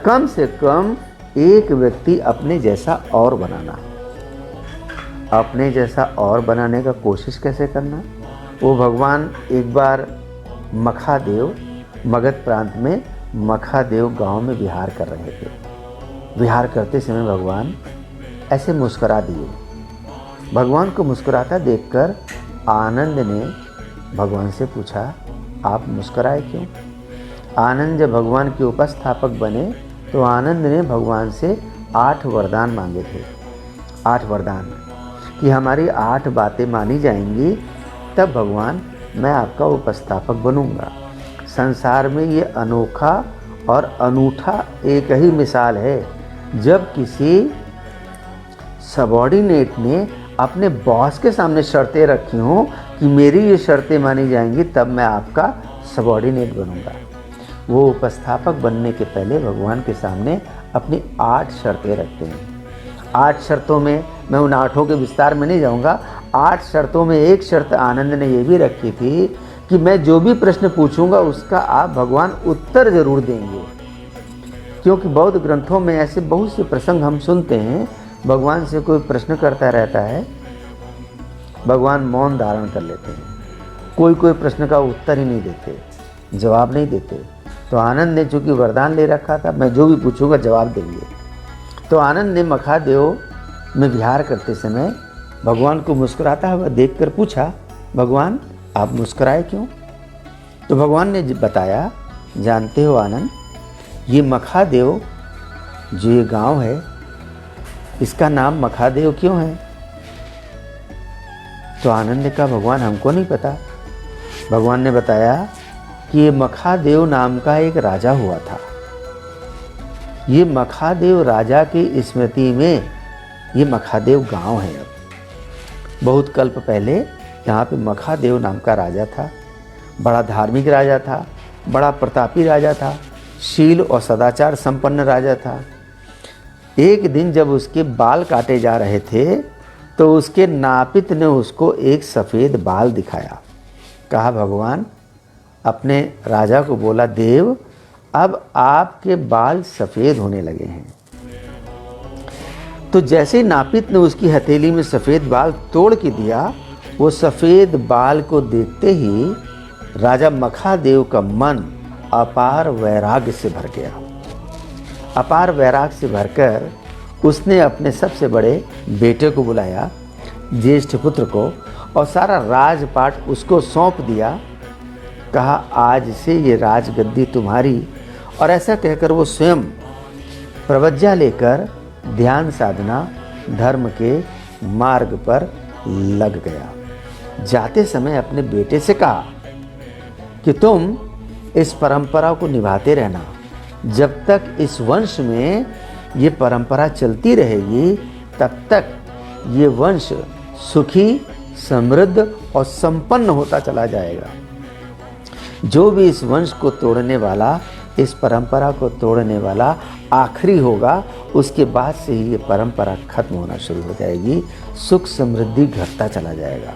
कम से कम एक व्यक्ति अपने जैसा और बनाना। अपने जैसा और बनाने का कोशिश कैसे करना? वो भगवान एक बार मखादेव, मगध प्रांत में मखादेव गांव में विहार कर रहे थे। विहार करते समय भगवान ऐसे मुस्कुरा दिए। भगवान को मुस्कुराता देखकर आनंद ने भगवान से पूछा, आप मुस्कुराए क्यों? आनंद जब भगवान के उपस्थापक बने तो आनंद ने भगवान से 8 वरदान मांगे थे। 8 वरदान कि हमारी 8 बातें मानी जाएंगी, तब भगवान मैं आपका उपस्थापक बनूंगा। संसार में ये अनोखा और अनूठा एक ही मिसाल है, जब किसी सबॉर्डिनेट ने अपने बॉस के सामने शर्तें रखी हों कि मेरी ये शर्तें मानी जाएंगी, तब मैं आपका सबॉर्डिनेट बनूंगा। वो उपस्थापक बनने के पहले भगवान के सामने अपनी 8 शर्तें रखते हैं। 8 शर्तों में, मैं उन 8 के विस्तार में नहीं जाऊंगा, 8 शर्तों में एक शर्त आनंद ने ये भी रखी थी कि मैं जो भी प्रश्न पूछूंगा उसका आप भगवान उत्तर जरूर देंगे। क्योंकि बौद्ध ग्रंथों में ऐसे बहुत से प्रसंग हम सुनते हैं, भगवान से कोई प्रश्न करता रहता है, भगवान मौन धारण कर लेते हैं, कोई प्रश्न का उत्तर ही नहीं देते, जवाब नहीं देते। तो आनंद ने चूँकि वरदान ले रखा था, मैं जो भी पूछूंगा जवाब देंगे, तो आनंद ने मखादेव में विहार करते समय भगवान को मुस्कुराता हुआ देखकर पूछा, भगवान आप मुस्कुराए क्यों? तो भगवान ने बताया, जानते हो आनंद, ये मखादेव जो ये गांव है, इसका नाम मखादेव क्यों है? तो आनंद ने कहा, भगवान हमको नहीं पता। भगवान ने बताया कि ये मखादेव नाम का एक राजा हुआ था। ये मखादेव राजा की स्मृति में ये मखादेव गांव है। अब बहुत कल्प पहले यहाँ पे मखादेव नाम का राजा था। बड़ा धार्मिक राजा था, बड़ा प्रतापी राजा था, शील और सदाचार संपन्न राजा था। एक दिन जब उसके बाल काटे जा रहे थे तो उसके नापित ने उसको एक सफ़ेद बाल दिखाया। कहा, भगवान अपने राजा को बोला, देव अब आपके बाल सफ़ेद होने लगे हैं। तो जैसे नापित ने उसकी हथेली में सफ़ेद बाल तोड़ के दिया, वो सफ़ेद बाल को देखते ही राजा मखादेव का मन अपार वैराग्य से भर गया। अपार वैराग्य से भरकर उसने अपने सबसे बड़े बेटे को बुलाया, ज्येष्ठ पुत्र को, और सारा राजपाट उसको सौंप दिया। कहा, आज से ये राजगद्दी तुम्हारी। और ऐसा कहकर वो स्वयं प्रवज्ञा लेकर ध्यान साधना धर्म के मार्ग पर लग गया। जाते समय अपने बेटे से कहा कि तुम इस परंपरा को निभाते रहना, जब तक इस वंश में ये परंपरा चलती रहेगी तब तक ये वंश सुखी, समृद्ध और संपन्न होता चला जाएगा। जो भी इस वंश को तोड़ने वाला, इस परंपरा को तोड़ने वाला आखिरी होगा, उसके बाद से ही ये परंपरा खत्म होना शुरू हो जाएगी, सुख समृद्धि घटता चला जाएगा।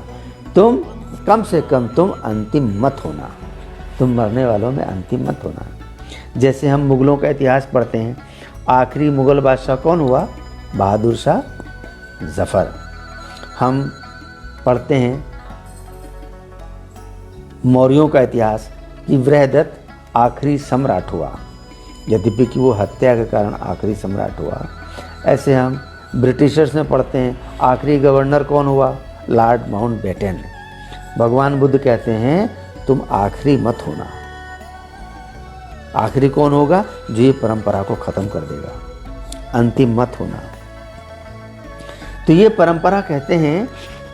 तुम कम से कम तुम अंतिम मत होना, तुम मरने वालों में अंतिम मत होना। जैसे हम मुगलों का इतिहास पढ़ते हैं, आखिरी मुगल बादशाह कौन हुआ? बहादुर शाह जफ़र। हम पढ़ते हैं मौर्यों का इतिहास कि वृहदत्त आखिरी सम्राट हुआ, यद्यपि कि वो हत्या के कारण आखिरी सम्राट हुआ। ऐसे हम ब्रिटिशर्स में पढ़ते हैं, आखिरी गवर्नर कौन हुआ? Lord Mountbatten. भगवान बुद्ध कहते हैं तुम आखिरी मत होना। आखिरी कौन होगा? जो ये परंपरा को खत्म कर देगा, अंतिम मत होना। तो ये परंपरा कहते हैं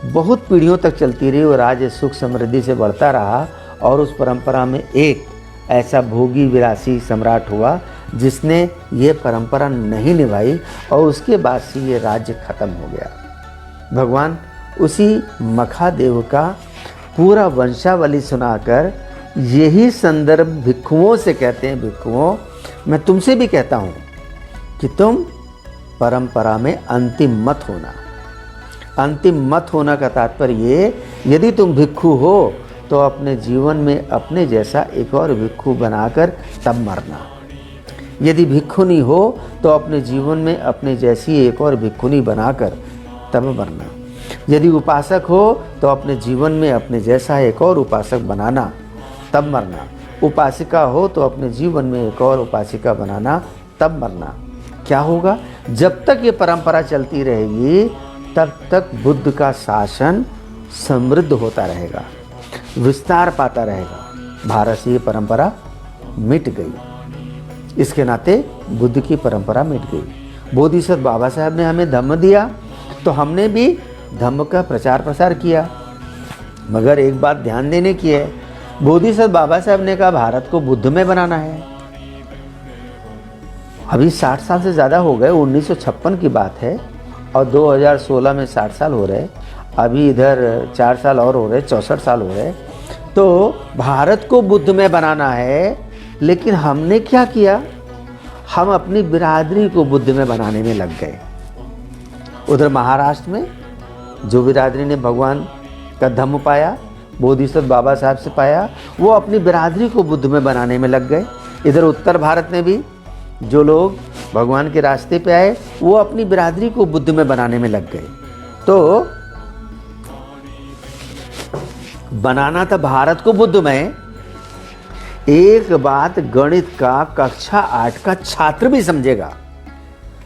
बहुत पीढ़ियों तक चलती रही और आज सुख समृद्धि से बढ़ता रहा। और उस परंपरा में एक ऐसा भोगी विलासी सम्राट हुआ जिसने ये परंपरा नहीं निभाई और उसके बाद से ये राज्य खत्म हो गया। भगवान उसी मखादेव का पूरा वंशावली सुनाकर यही संदर्भ भिक्षुओं से कहते हैं, भिक्षुओं मैं तुमसे भी कहता हूँ कि तुम परंपरा में अंतिम मत होना। अंतिम मत होना का तात्पर्य ये, यदि तुम भिक्षु हो तो अपने जीवन में अपने जैसा एक और भिक्षु बनाकर तब मरना। यदि भिक्षुनी हो तो अपने जीवन में अपने जैसी एक और भिक्षुनी बनाकर तब मरना। यदि उपासक हो तो अपने जीवन में अपने जैसा एक और उपासक बनाना तब मरना। उपासिका हो तो अपने जीवन में एक और उपासिका बनाना तब मरना। क्या होगा? जब तक ये परंपरा चलती रहेगी तब तक बुद्ध का शासन समृद्ध होता रहेगा, विस्तार पाता रहेगा। भारत से ये परंपरा मिट गई, इसके नाते बुद्ध की परंपरा मिट गई। बोधिसत्व बाबा साहब ने हमें धम्म दिया तो हमने भी धम्म का प्रचार प्रसार किया। मगर एक बात ध्यान देने की है, बोधिसत्व बाबा साहब ने कहा भारत को बुद्धमय बनाना है। अभी 60 साल से ज़्यादा हो गए, 1956 की बात है और 2016 में 60 साल हो रहे, अभी इधर 4 साल और हो रहे, 64 साल हो रहे। तो भारत को बुद्धमय बनाना है, लेकिन हमने क्या किया? हम अपनी बिरादरी को बुद्धमय बनाने में लग गए। उधर महाराष्ट्र में जो बिरादरी ने भगवान का धम्म पाया, बोधिसत्व बाबा साहब से पाया, वो अपनी बिरादरी को बुद्धमय बनाने में लग गए। इधर उत्तर भारत में भी जो लोग भगवान के रास्ते पे आए वो अपनी बिरादरी को बुद्धमय बनाने में लग गए। तो बनाना था भारत को बुद्धमय। एक बात गणित का कक्षा 8 का छात्र भी समझेगा,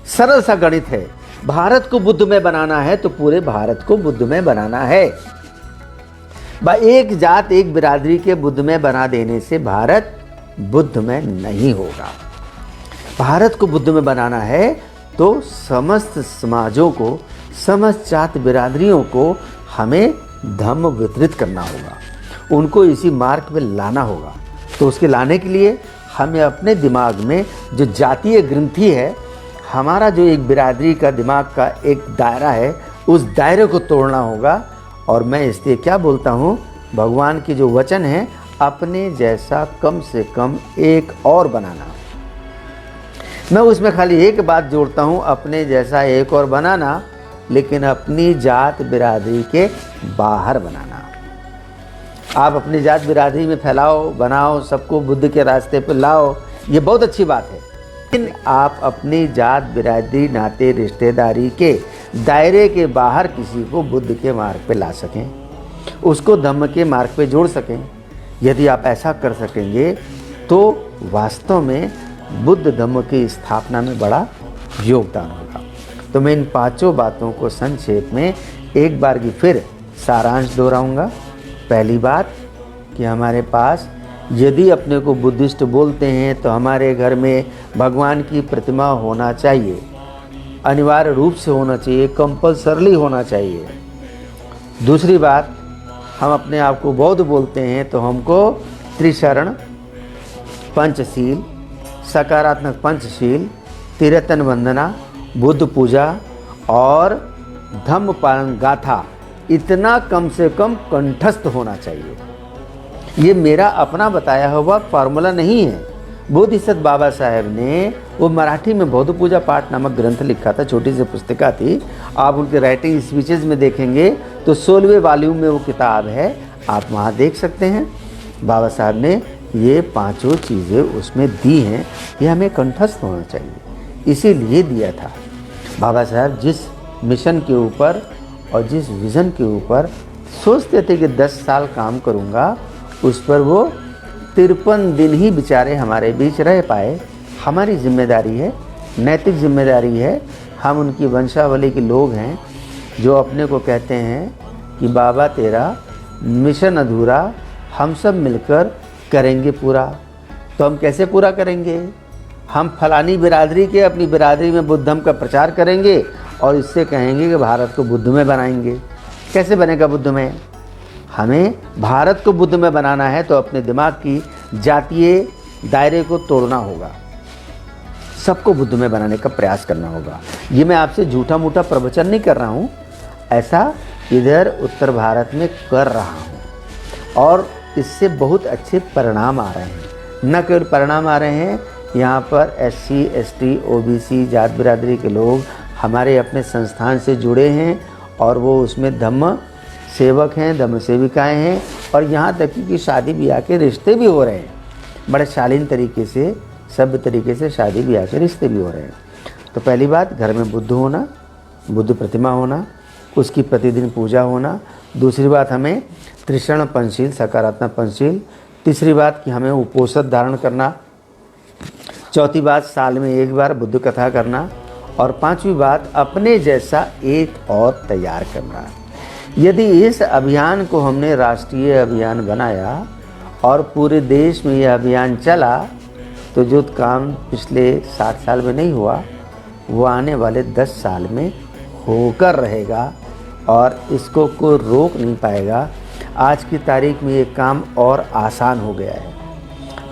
सरल सा गणित है। भारत को बुद्धमय बनाना है तो पूरे भारत को बुद्धमय बनाना है। एक जात एक बिरादरी के बुद्धमय बना देने से भारत बुद्धमय नहीं होगा। भारत को बुद्धमय बनाना है तो समस्त समाजों को, समस्त जात बिरादरियों को हमें धम्म वितरित करना होगा, उनको इसी मार्ग पे लाना होगा। तो उसके लाने के लिए हमें अपने दिमाग में जो जातीय ग्रंथि है, हमारा जो एक बिरादरी का दिमाग का एक दायरा है, उस दायरे को तोड़ना होगा। और मैं इसलिए क्या बोलता हूँ, भगवान की जो वचन है, अपने जैसा कम से कम एक और बनाना। मैं उसमें खाली एक बात जोड़ता हूँ, अपने जैसा एक और बनाना, लेकिन अपनी जात बिरादरी के बाहर बनाना। आप अपनी जात बिरादरी में फैलाओ, बनाओ, सबको बुद्ध के रास्ते पर लाओ, ये बहुत अच्छी बात है। लेकिन आप अपनी जात बिरादरी, नाते, रिश्तेदारी के दायरे के बाहर किसी को बुद्ध के मार्ग पे ला सकें, उसको धम्म के मार्ग पे जोड़ सकें। यदि आप ऐसा कर सकेंगे तो वास्तव में बुद्ध धम्म की स्थापना में बड़ा योगदान होगा। तो मैं इन 5 बातों को संक्षेप में एक बार की फिर सारांश दोहराऊंगा। पहली बात कि हमारे पास यदि अपने को बुद्धिस्ट बोलते हैं तो हमारे घर में भगवान की प्रतिमा होना चाहिए, अनिवार्य रूप से होना चाहिए, कंपल्सरली होना चाहिए। दूसरी बात, हम अपने आप को बौद्ध बोलते हैं तो हमको त्रिशरण, पंचशील, सकारात्मक पंचशील, तिरतन वंदना, बुद्ध पूजा और धम्म पालन गाथा इतना कम से कम कंठस्थ होना चाहिए। ये मेरा अपना बताया हुआ फार्मूला नहीं है। बोधिसत्व बाबा साहेब ने वो मराठी में बौद्ध पूजा पाठ नामक ग्रंथ लिखा था, छोटी सी पुस्तिका थी। आप उनके राइटिंग स्पीचेज में देखेंगे तो 16वें वॉल्यूम में वो किताब है, आप वहाँ देख सकते हैं। बाबा साहब ने ये 5 चीज़ें उसमें दी हैं, ये हमें कंठस्थ होना चाहिए, इसीलिए दिया था। बाबा साहब जिस मिशन के ऊपर और जिस विज़न के ऊपर सोचते थे कि 10 साल काम करूँगा, उस पर वो 53 दिन ही बेचारे हमारे बीच रह पाए। हमारी जिम्मेदारी है, नैतिक जिम्मेदारी है। हम उनकी वंशावली के लोग हैं जो अपने को कहते हैं कि बाबा तेरा मिशन अधूरा, हम सब मिलकर करेंगे पूरा। तो हम कैसे पूरा करेंगे? हम फलानी बिरादरी के अपनी बिरादरी में बुद्ध धम्म का प्रचार करेंगे और इससे कहेंगे कि भारत को बुद्धमय बनाएंगे। कैसे बनेगा बुद्धमय? हमें भारत को बुद्धमय बनाना है तो अपने दिमाग की जातीय दायरे को तोड़ना होगा, सबको बुद्धमय बनाने का प्रयास करना होगा। ये मैं आपसे झूठा मूठा प्रवचन नहीं कर रहा हूँ, ऐसा इधर उत्तर भारत में कर रहा हूँ और इससे बहुत अच्छे परिणाम आ रहे हैं। न केवल परिणाम आ रहे हैं, यहाँ पर SC ST OBC जात बिरादरी के लोग हमारे अपने संस्थान से जुड़े हैं और वो उसमें धम्म सेवक हैं, धम्म सेविकाएँ हैं और यहाँ तक कि शादी ब्याह के रिश्ते भी हो रहे हैं। बड़े शालीन तरीके से, सभ्य तरीके से शादी ब्याह के रिश्ते भी हो रहे हैं। तो पहली बात, घर में बुद्ध होना, बुद्ध प्रतिमा होना, उसकी प्रतिदिन पूजा होना। दूसरी बात, हमें त्रिशरण पंचशील, सकारात्मक पंचशील। तीसरी बात कि हमें उपोषद धारण करना। चौथी बात, साल में 1 बार बुद्ध कथा करना। और 5वीं बात, अपने जैसा एक और तैयार करना। यदि इस अभियान को हमने राष्ट्रीय अभियान बनाया और पूरे देश में यह अभियान चला तो जो काम पिछले 60 साल में नहीं हुआ वो आने वाले 10 साल में होकर रहेगा और इसको कोई रोक नहीं पाएगा। आज की तारीख में ये काम और आसान हो गया है।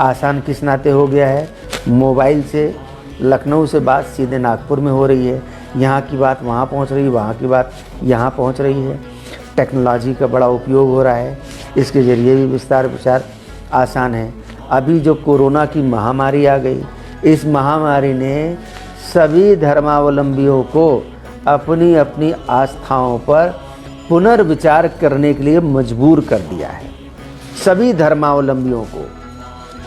आसान किस नाते हो गया है? मोबाइल से लखनऊ से बात सीधे नागपुर में हो रही है, यहाँ की बात वहाँ पहुँच रही है, वहाँ की बात यहाँ पहुँच रही है। टेक्नोलॉजी का बड़ा उपयोग हो रहा है, इसके ज़रिए भी विस्तार प्रचार आसान है। अभी जो कोरोना की महामारी आ गई, इस महामारी ने सभी धर्मावलंबियों को अपनी अपनी आस्थाओं पर पुनर्विचार करने के लिए मजबूर कर दिया है। सभी धर्मावलंबियों को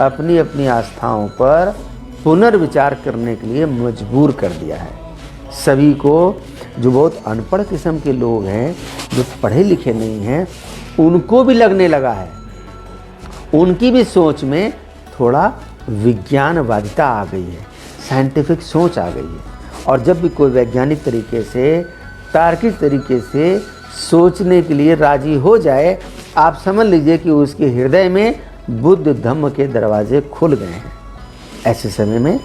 अपनी अपनी आस्थाओं पर पुनर्विचार करने के लिए मजबूर कर दिया है। सभी को, जो बहुत अनपढ़ किस्म के लोग हैं, जो पढ़े लिखे नहीं हैं, उनको भी लगने लगा है। उनकी भी सोच में थोड़ा विज्ञानवादिता आ गई है, साइंटिफिक सोच आ गई है। और जब भी कोई वैज्ञानिक तरीके से, तार्किक तरीके से सोचने के लिए राजी हो जाए, आप समझ लीजिए कि उसके हृदय में बुद्ध धम्म के दरवाजे खुल गए हैं। ऐसे समय में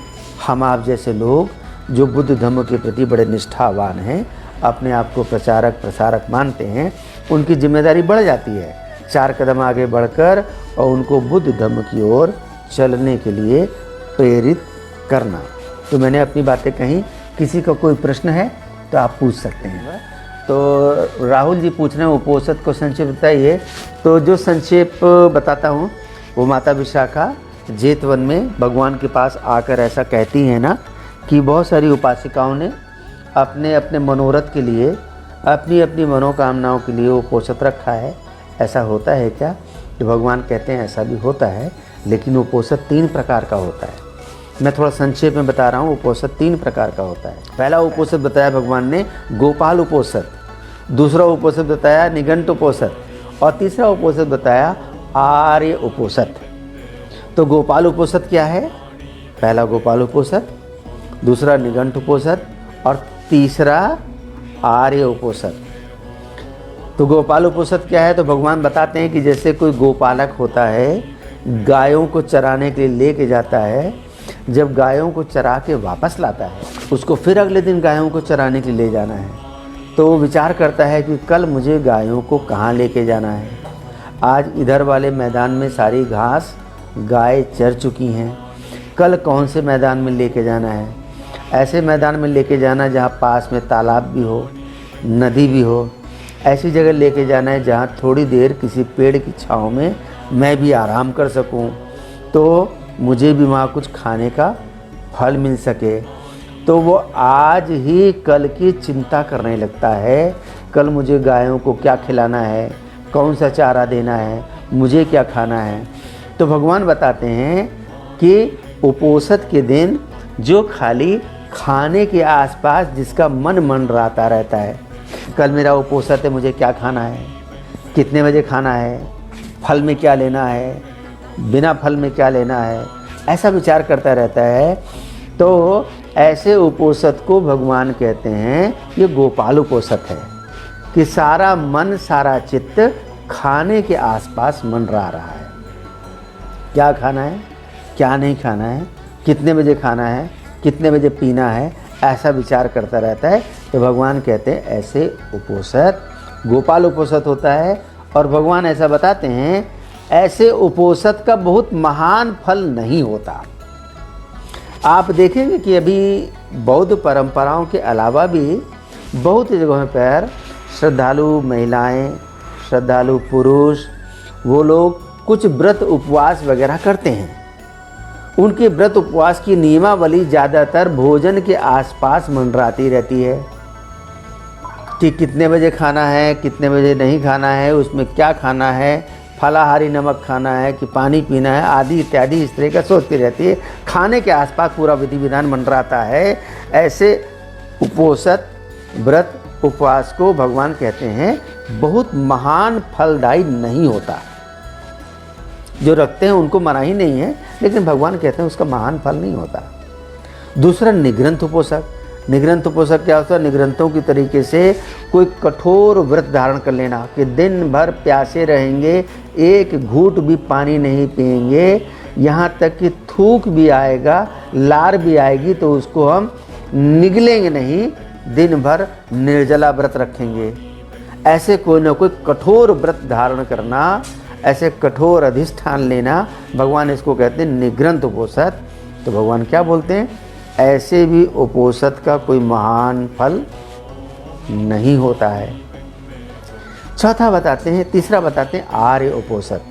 हम आप जैसे लोग जो बुद्ध धम्म के प्रति बड़े निष्ठावान हैं, अपने आप को प्रचारक प्रसारक मानते हैं, उनकी जिम्मेदारी बढ़ जाती है 4 कदम आगे बढ़कर और उनको बुद्ध धम्म की ओर चलने के लिए प्रेरित करना। तो मैंने अपनी बातें कहीं, किसी का कोई प्रश्न है तो आप पूछ सकते हैं। तो राहुल जी पूछ रहे हैं उपोषद को संक्षेप बताइए। तो जो संक्षेप बताता हूँ वो माता विशाखा जेतवन में भगवान के पास आकर ऐसा कहती हैं ना कि बहुत सारी उपासिकाओं ने अपने अपने मनोरथ के लिए, अपनी अपनी मनोकामनाओं के लिए उपोषद रखा है। ऐसा होता है क्या? कि भगवान कहते हैं ऐसा भी होता है, लेकिन उपोषद 3 प्रकार का होता है। मैं थोड़ा संक्षेप में बता रहा हूँ। उपोषद 3 प्रकार का होता है। पहला उपोषद बताया भगवान ने गोपाल उपोषद, दूसरा उपोषद बताया निघंट उपोषद और तीसरा उपोषद बताया आर्य उपोषद। तो गोपाल उपोषद क्या है? पहला गोपाल उपोषद, दूसरा निघंट उपोषद और तीसरा आर्य उपोषद। तो गोपाल उपोषद क्या है? तो भगवान बताते हैं कि जैसे कोई गोपालक होता है, गायों को चराने के लिए लेके जाता है, जब गायों को चरा के वापस लाता है, उसको फिर अगले दिन गायों को चराने के लिए ले जाना है, तो वो विचार करता है कि कल मुझे गायों को कहाँ लेके जाना है। आज इधर वाले मैदान में सारी घास गाय चर चुकी हैं, कल कौन से मैदान में लेके जाना है? ऐसे मैदान में लेके जाना जहाँ पास में तालाब भी हो, नदी भी हो, ऐसी जगह लेके जाना है जहाँ थोड़ी देर किसी पेड़ की छाँव में मैं भी आराम कर सकूँ, तो मुझे भी वहाँ कुछ खाने का फल मिल सके। तो वो आज ही कल की चिंता करने लगता है, कल मुझे गायों को क्या खिलाना है, कौन सा चारा देना है, मुझे क्या खाना है। तो भगवान बताते हैं कि उपोषित के दिन जो खाली खाने के आसपास जिसका मन मंडराता रहता है, कल मेरा उपोषित है, मुझे क्या खाना है, कितने बजे खाना है, फल में क्या लेना है, बिना फल में क्या लेना है, ऐसा विचार करता रहता है, तो ऐसे उपोषित को भगवान कहते हैं ये गोपाल उपोषित है, कि सारा मन सारा चित्त खाने के आसपास मंडरा रहा है। क्या खाना है, क्या नहीं खाना है, कितने बजे खाना है, कितने बजे पीना है, ऐसा विचार करता रहता है। तो भगवान कहते हैं ऐसे उपोषित गोपाल उपोषित होता है। और भगवान ऐसा बताते हैं ऐसे उपोषित का बहुत महान फल नहीं होता। आप देखेंगे कि अभी बौद्ध परंपराओं के अलावा भी बहुत जगहों पर श्रद्धालु महिलाएं, श्रद्धालु पुरुष, वो लोग कुछ व्रत उपवास वगैरह करते हैं। उनके व्रत उपवास की नियमावली ज़्यादातर भोजन के आसपास मंडराती रहती है कि कितने बजे खाना है, कितने बजे नहीं खाना है, उसमें क्या खाना है, फलाहारी नमक खाना है कि पानी पीना है, आदि इत्यादि इस तरह का सोचती रहती है। खाने के आसपास पूरा विधि विधान मंडराता है। ऐसे उपोषित व्रत उपवास को भगवान कहते हैं बहुत महान फलदायी नहीं होता। जो रखते हैं उनको मना ही नहीं है, लेकिन भगवान कहते हैं उसका महान फल नहीं होता। दूसरा निग्रंथ उपोषक। निग्रंथ उपोषक क्या होता है, निग्रंथों की तरीके से कोई कठोर व्रत धारण कर लेना कि दिन भर प्यासे रहेंगे, एक घूंट भी पानी नहीं पिएंगे, यहाँ तक कि थूक भी आएगा, लार भी आएगी तो उसको हम निगलेंगे नहीं, दिन भर निर्जला व्रत रखेंगे। ऐसे कोई ना कोई कठोर व्रत धारण करना, ऐसे कठोर अधिष्ठान लेना, भगवान इसको कहते हैं निग्रंथ उपोषित। तो भगवान क्या बोलते हैं, ऐसे भी उपोषित का कोई महान फल नहीं होता है। चौथा बताते हैं, तीसरा बताते हैं आर्य उपोषित।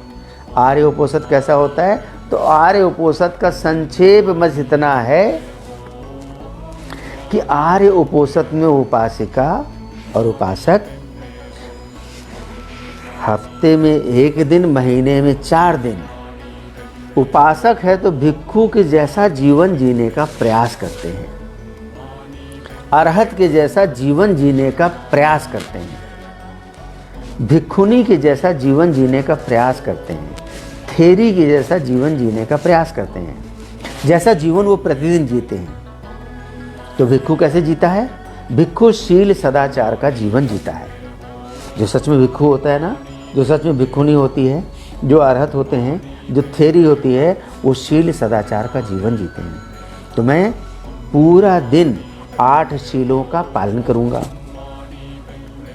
आर्य उपोषित कैसा होता है, तो आर्य उपोषित का संक्षेप में इतना है कि आर्य उपोषित में उपासिका और उपासक हफ्ते में 1 दिन, महीने में 4 दिन, उपासक है तो भिक्षु के जैसा जीवन जीने का प्रयास करते हैं, अरहत के जैसा जीवन जीने का प्रयास करते हैं, भिक्षुनी के जैसा जीवन जीने का प्रयास करते हैं, थेरी के जैसा जीवन जीने का प्रयास करते हैं, जैसा जीवन वो प्रतिदिन जीते हैं। तो भिक्षु कैसे जीता है, भिक्षु शील सदाचार का जीवन जीता है। जो सच में भिक्षु होता है ना, जो सच में भिक्षुनी होती है, जो अरहत होते हैं, जो थेरी होती है, वो शील सदाचार का जीवन जीते हैं। तो मैं पूरा दिन 8 शीलों का पालन करूंगा,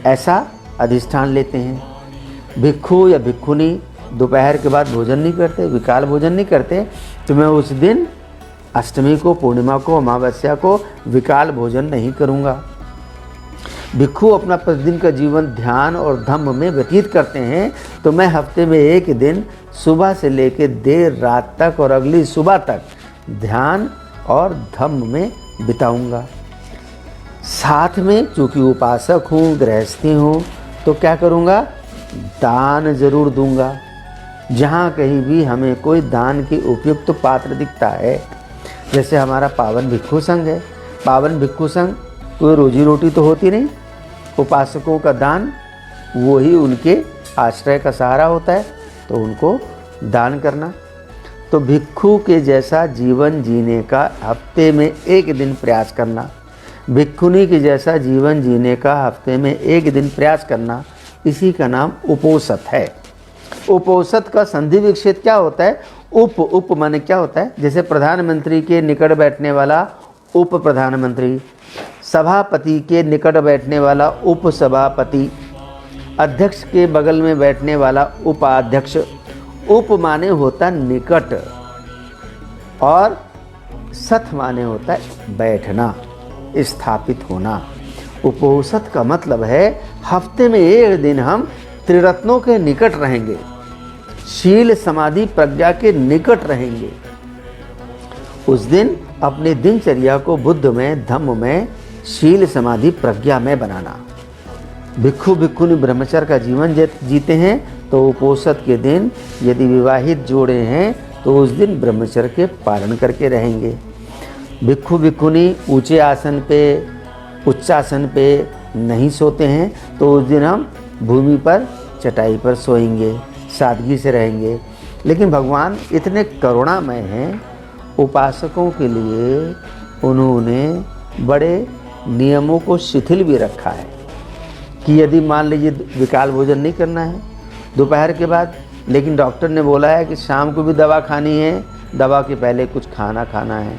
ऐसा अधिष्ठान लेते हैं। भिक्षु या भिक्षुनी दोपहर के बाद भोजन नहीं करते, विकाल भोजन नहीं करते, तो मैं उस दिन अष्टमी को, पूर्णिमा को, अमावस्या को विकाल भोजन नहीं करूंगा। भिक्षु अपना प्रतिदिन का जीवन ध्यान और धम्म में व्यतीत करते हैं, तो मैं हफ्ते में 1 दिन सुबह से लेकर देर रात तक और अगली सुबह तक ध्यान और धम्म में बिताऊंगा। साथ में चूँकि उपासक हूँ, गृहस्थी हूँ, तो क्या करूँगा, दान जरूर दूंगा। जहाँ कहीं भी हमें कोई दान की उपयुक्त पात्र दिखता है, जैसे हमारा पावन भिक्षु संघ है, पावन भिक्षु संघ कोई रोजी रोटी तो होती नहीं, उपासकों का दान वही उनके आश्रय का सहारा होता है, तो उनको दान करना। तो भिक्षु के जैसा जीवन जीने का हफ्ते में 1 दिन प्रयास करना, भिक्षुनी के जैसा जीवन जीने का हफ्ते में 1 दिन प्रयास करना, इसी का नाम उपोषित है। उपोषित का संधि विच्छेद क्या होता है, उप माने क्या होता है, जैसे प्रधानमंत्री के निकट बैठने वाला उप प्रधानमंत्री, सभापति के निकट बैठने वाला उप सभापति, अध्यक्ष के बगल में बैठने वाला उपाध्यक्ष। उप माने होता निकट और सथ माने होता है बैठना, स्थापित होना। उपोषित का मतलब है हफ्ते में एक दिन हम त्रिरत्नों के निकट रहेंगे, शील समाधि प्रज्ञा के निकट रहेंगे। उस दिन अपनी दिनचर्या को बुद्ध में, धम्म में, शील समाधि प्रज्ञा में बनाना। भिक्षु भिक्षुनी ब्रह्मचर्य का जीवन जीते हैं तो उपोषित के दिन यदि विवाहित जोड़े हैं तो उस दिन ब्रह्मचर्य के पालन करके रहेंगे। भिक्षु भिक्षुनी ऊंचे आसन पे, उच्चासन पे नहीं सोते हैं तो उस दिन हम भूमि पर, चटाई पर सोएंगे, सादगी से रहेंगे। लेकिन भगवान इतने करुणामय हैं, उपासकों के लिए उन्होंने बड़े नियमों को शिथिल भी रखा है कि यदि मान लीजिए विकाल भोजन नहीं करना है दोपहर के बाद, लेकिन डॉक्टर ने बोला है कि शाम को भी दवा खानी है, दवा के पहले कुछ खाना खाना है,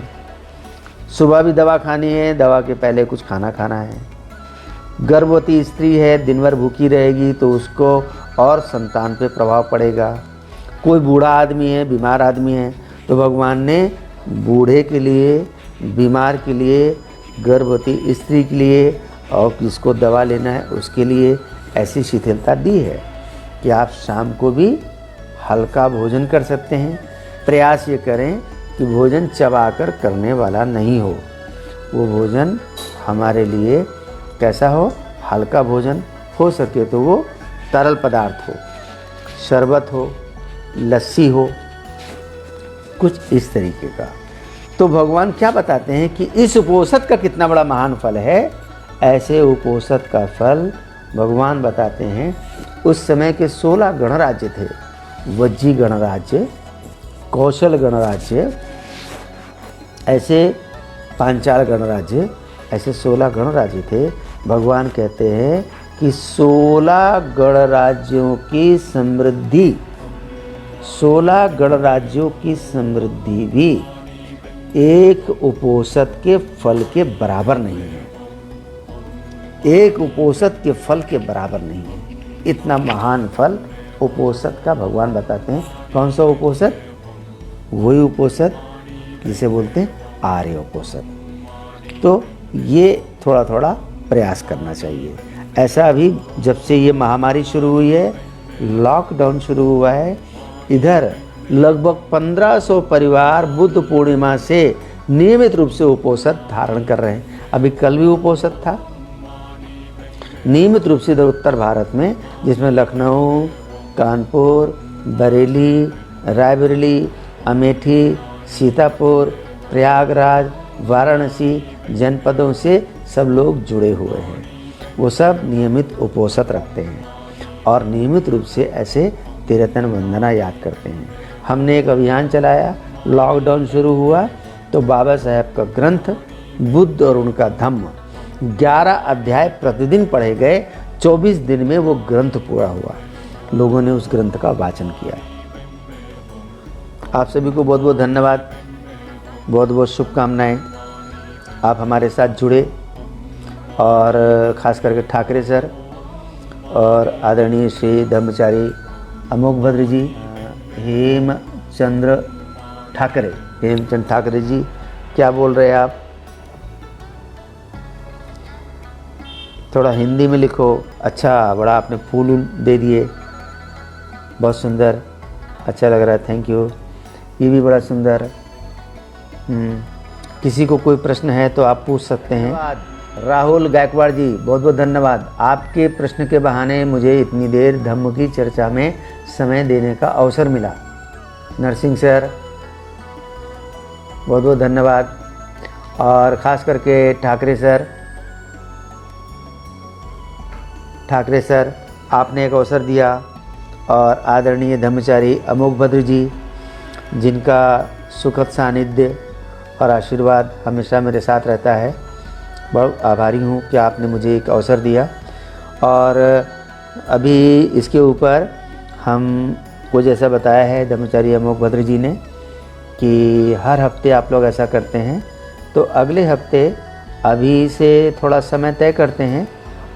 सुबह भी दवा खानी है, दवा के पहले कुछ खाना खाना है। गर्भवती स्त्री है, दिन भर भूखी रहेगी तो उसको और संतान पे प्रभाव पड़ेगा। कोई बूढ़ा आदमी है, बीमार आदमी है, तो भगवान ने बूढ़े के लिए, बीमार के लिए, गर्भवती स्त्री के लिए और किसको दवा लेना है उसके लिए ऐसी शिथिलता दी है कि आप शाम को भी हल्का भोजन कर सकते हैं। प्रयास ये करें कि भोजन चबाकर करने वाला नहीं हो, वो भोजन हमारे लिए कैसा हो, हल्का भोजन हो सके तो वो तरल पदार्थ हो, शरबत हो, लस्सी हो, कुछ इस तरीके का। तो भगवान क्या बताते हैं कि इस उपोषित का कितना बड़ा महान फल है। ऐसे उपोषित का फल भगवान बताते हैं। उस समय के 16 गणराज्य थे, वज्जी गणराज्य, कौशल गणराज्य, ऐसे पांचाल गणराज्य, ऐसे 16 गणराज्य थे। भगवान कहते हैं कि 16 गणराज्यों की समृद्धि, 16 गणराज्यों की समृद्धि भी एक उपोषित के फल के बराबर नहीं है, एक उपोषित के फल के बराबर नहीं है। इतना महान फल उपोषित का भगवान बताते हैं। कौन सा उपोषित? वही उपोषित जिसे बोलते हैं आर्य उपोषित। तो ये थोड़ा थोड़ा प्रयास करना चाहिए। ऐसा अभी जब से ये महामारी शुरू हुई है, लॉकडाउन शुरू हुआ है, इधर लगभग 1500 परिवार बुद्ध पूर्णिमा से नियमित रूप से उपोषित धारण कर रहे हैं। अभी कल भी उपोषित था नियमित रूप से इधर उत्तर भारत में, जिसमें लखनऊ, कानपुर, बरेली, रायबरेली, अमेठी, सीतापुर, प्रयागराज, वाराणसी जनपदों से सब लोग जुड़े हुए हैं। वो सब नियमित उपोषित रखते हैं और नियमित रूप से ऐसे तिरतन वंदना याद करते हैं। हमने एक अभियान चलाया, लॉकडाउन शुरू हुआ तो बाबा साहेब का ग्रंथ बुद्ध और उनका धम्म 11 अध्याय प्रतिदिन पढ़े गए। 24 दिन में वो ग्रंथ पूरा हुआ। लोगों ने उस ग्रंथ का वाचन किया। आप सभी को बहुत बहुत धन्यवाद, बहुत बहुत शुभकामनाएं। आप हमारे साथ जुड़े और ख़ास करके ठाकरे सर और आदरणीय श्री धर्मचारी अमोघ भद्र जी, हेमचंद्र ठाकरे जी, क्या बोल रहे हैं आप? थोड़ा हिंदी में लिखो। अच्छा, बड़ा आपने फूल दे दिए, बहुत सुंदर, अच्छा लग रहा है, थैंक यू। ये भी बड़ा सुंदर। किसी को कोई प्रश्न है तो आप पूछ सकते हैं। राहुल गायकवाड़ जी, बहुत बहुत धन्यवाद। आपके प्रश्न के बहाने मुझे इतनी देर धम्म की चर्चा में समय देने का अवसर मिला। नरसिंह सर, बहुत बहुत धन्यवाद। और ख़ास करके ठाकरे सर, आपने एक अवसर दिया। और आदरणीय धर्मचारी अमोघ भद्र जी, जिनका सुखद सानिध्य और आशीर्वाद हमेशा मेरे साथ रहता है, बहुत आभारी हूँ कि आपने मुझे एक अवसर दिया। और अभी इसके ऊपर हमको जैसा बताया है धर्मचारी अमोघ भद्र जी ने कि हर हफ्ते आप लोग ऐसा करते हैं, तो अगले हफ्ते अभी से थोड़ा समय तय करते हैं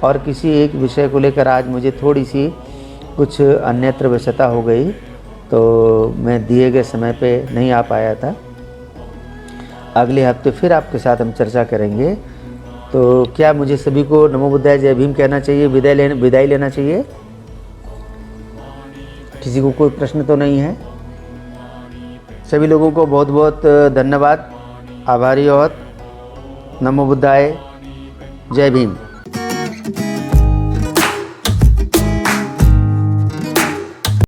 और किसी एक विषय को लेकर आज मुझे थोड़ी सी कुछ अन्यत्र व्यस्तता हो गई, तो मैं दिए गए समय पे नहीं आ पाया था। अगले हफ्ते फिर आपके साथ हम चर्चा करेंगे तो क्या मुझे सभी को नमो बुद्धाय जय भीम कहना चाहिए, विदाई लेना चाहिए? किसी को कोई प्रश्न तो नहीं है? सभी लोगों को बहुत बहुत धन्यवाद, आभारी और नमो बुद्धाय जय भीम।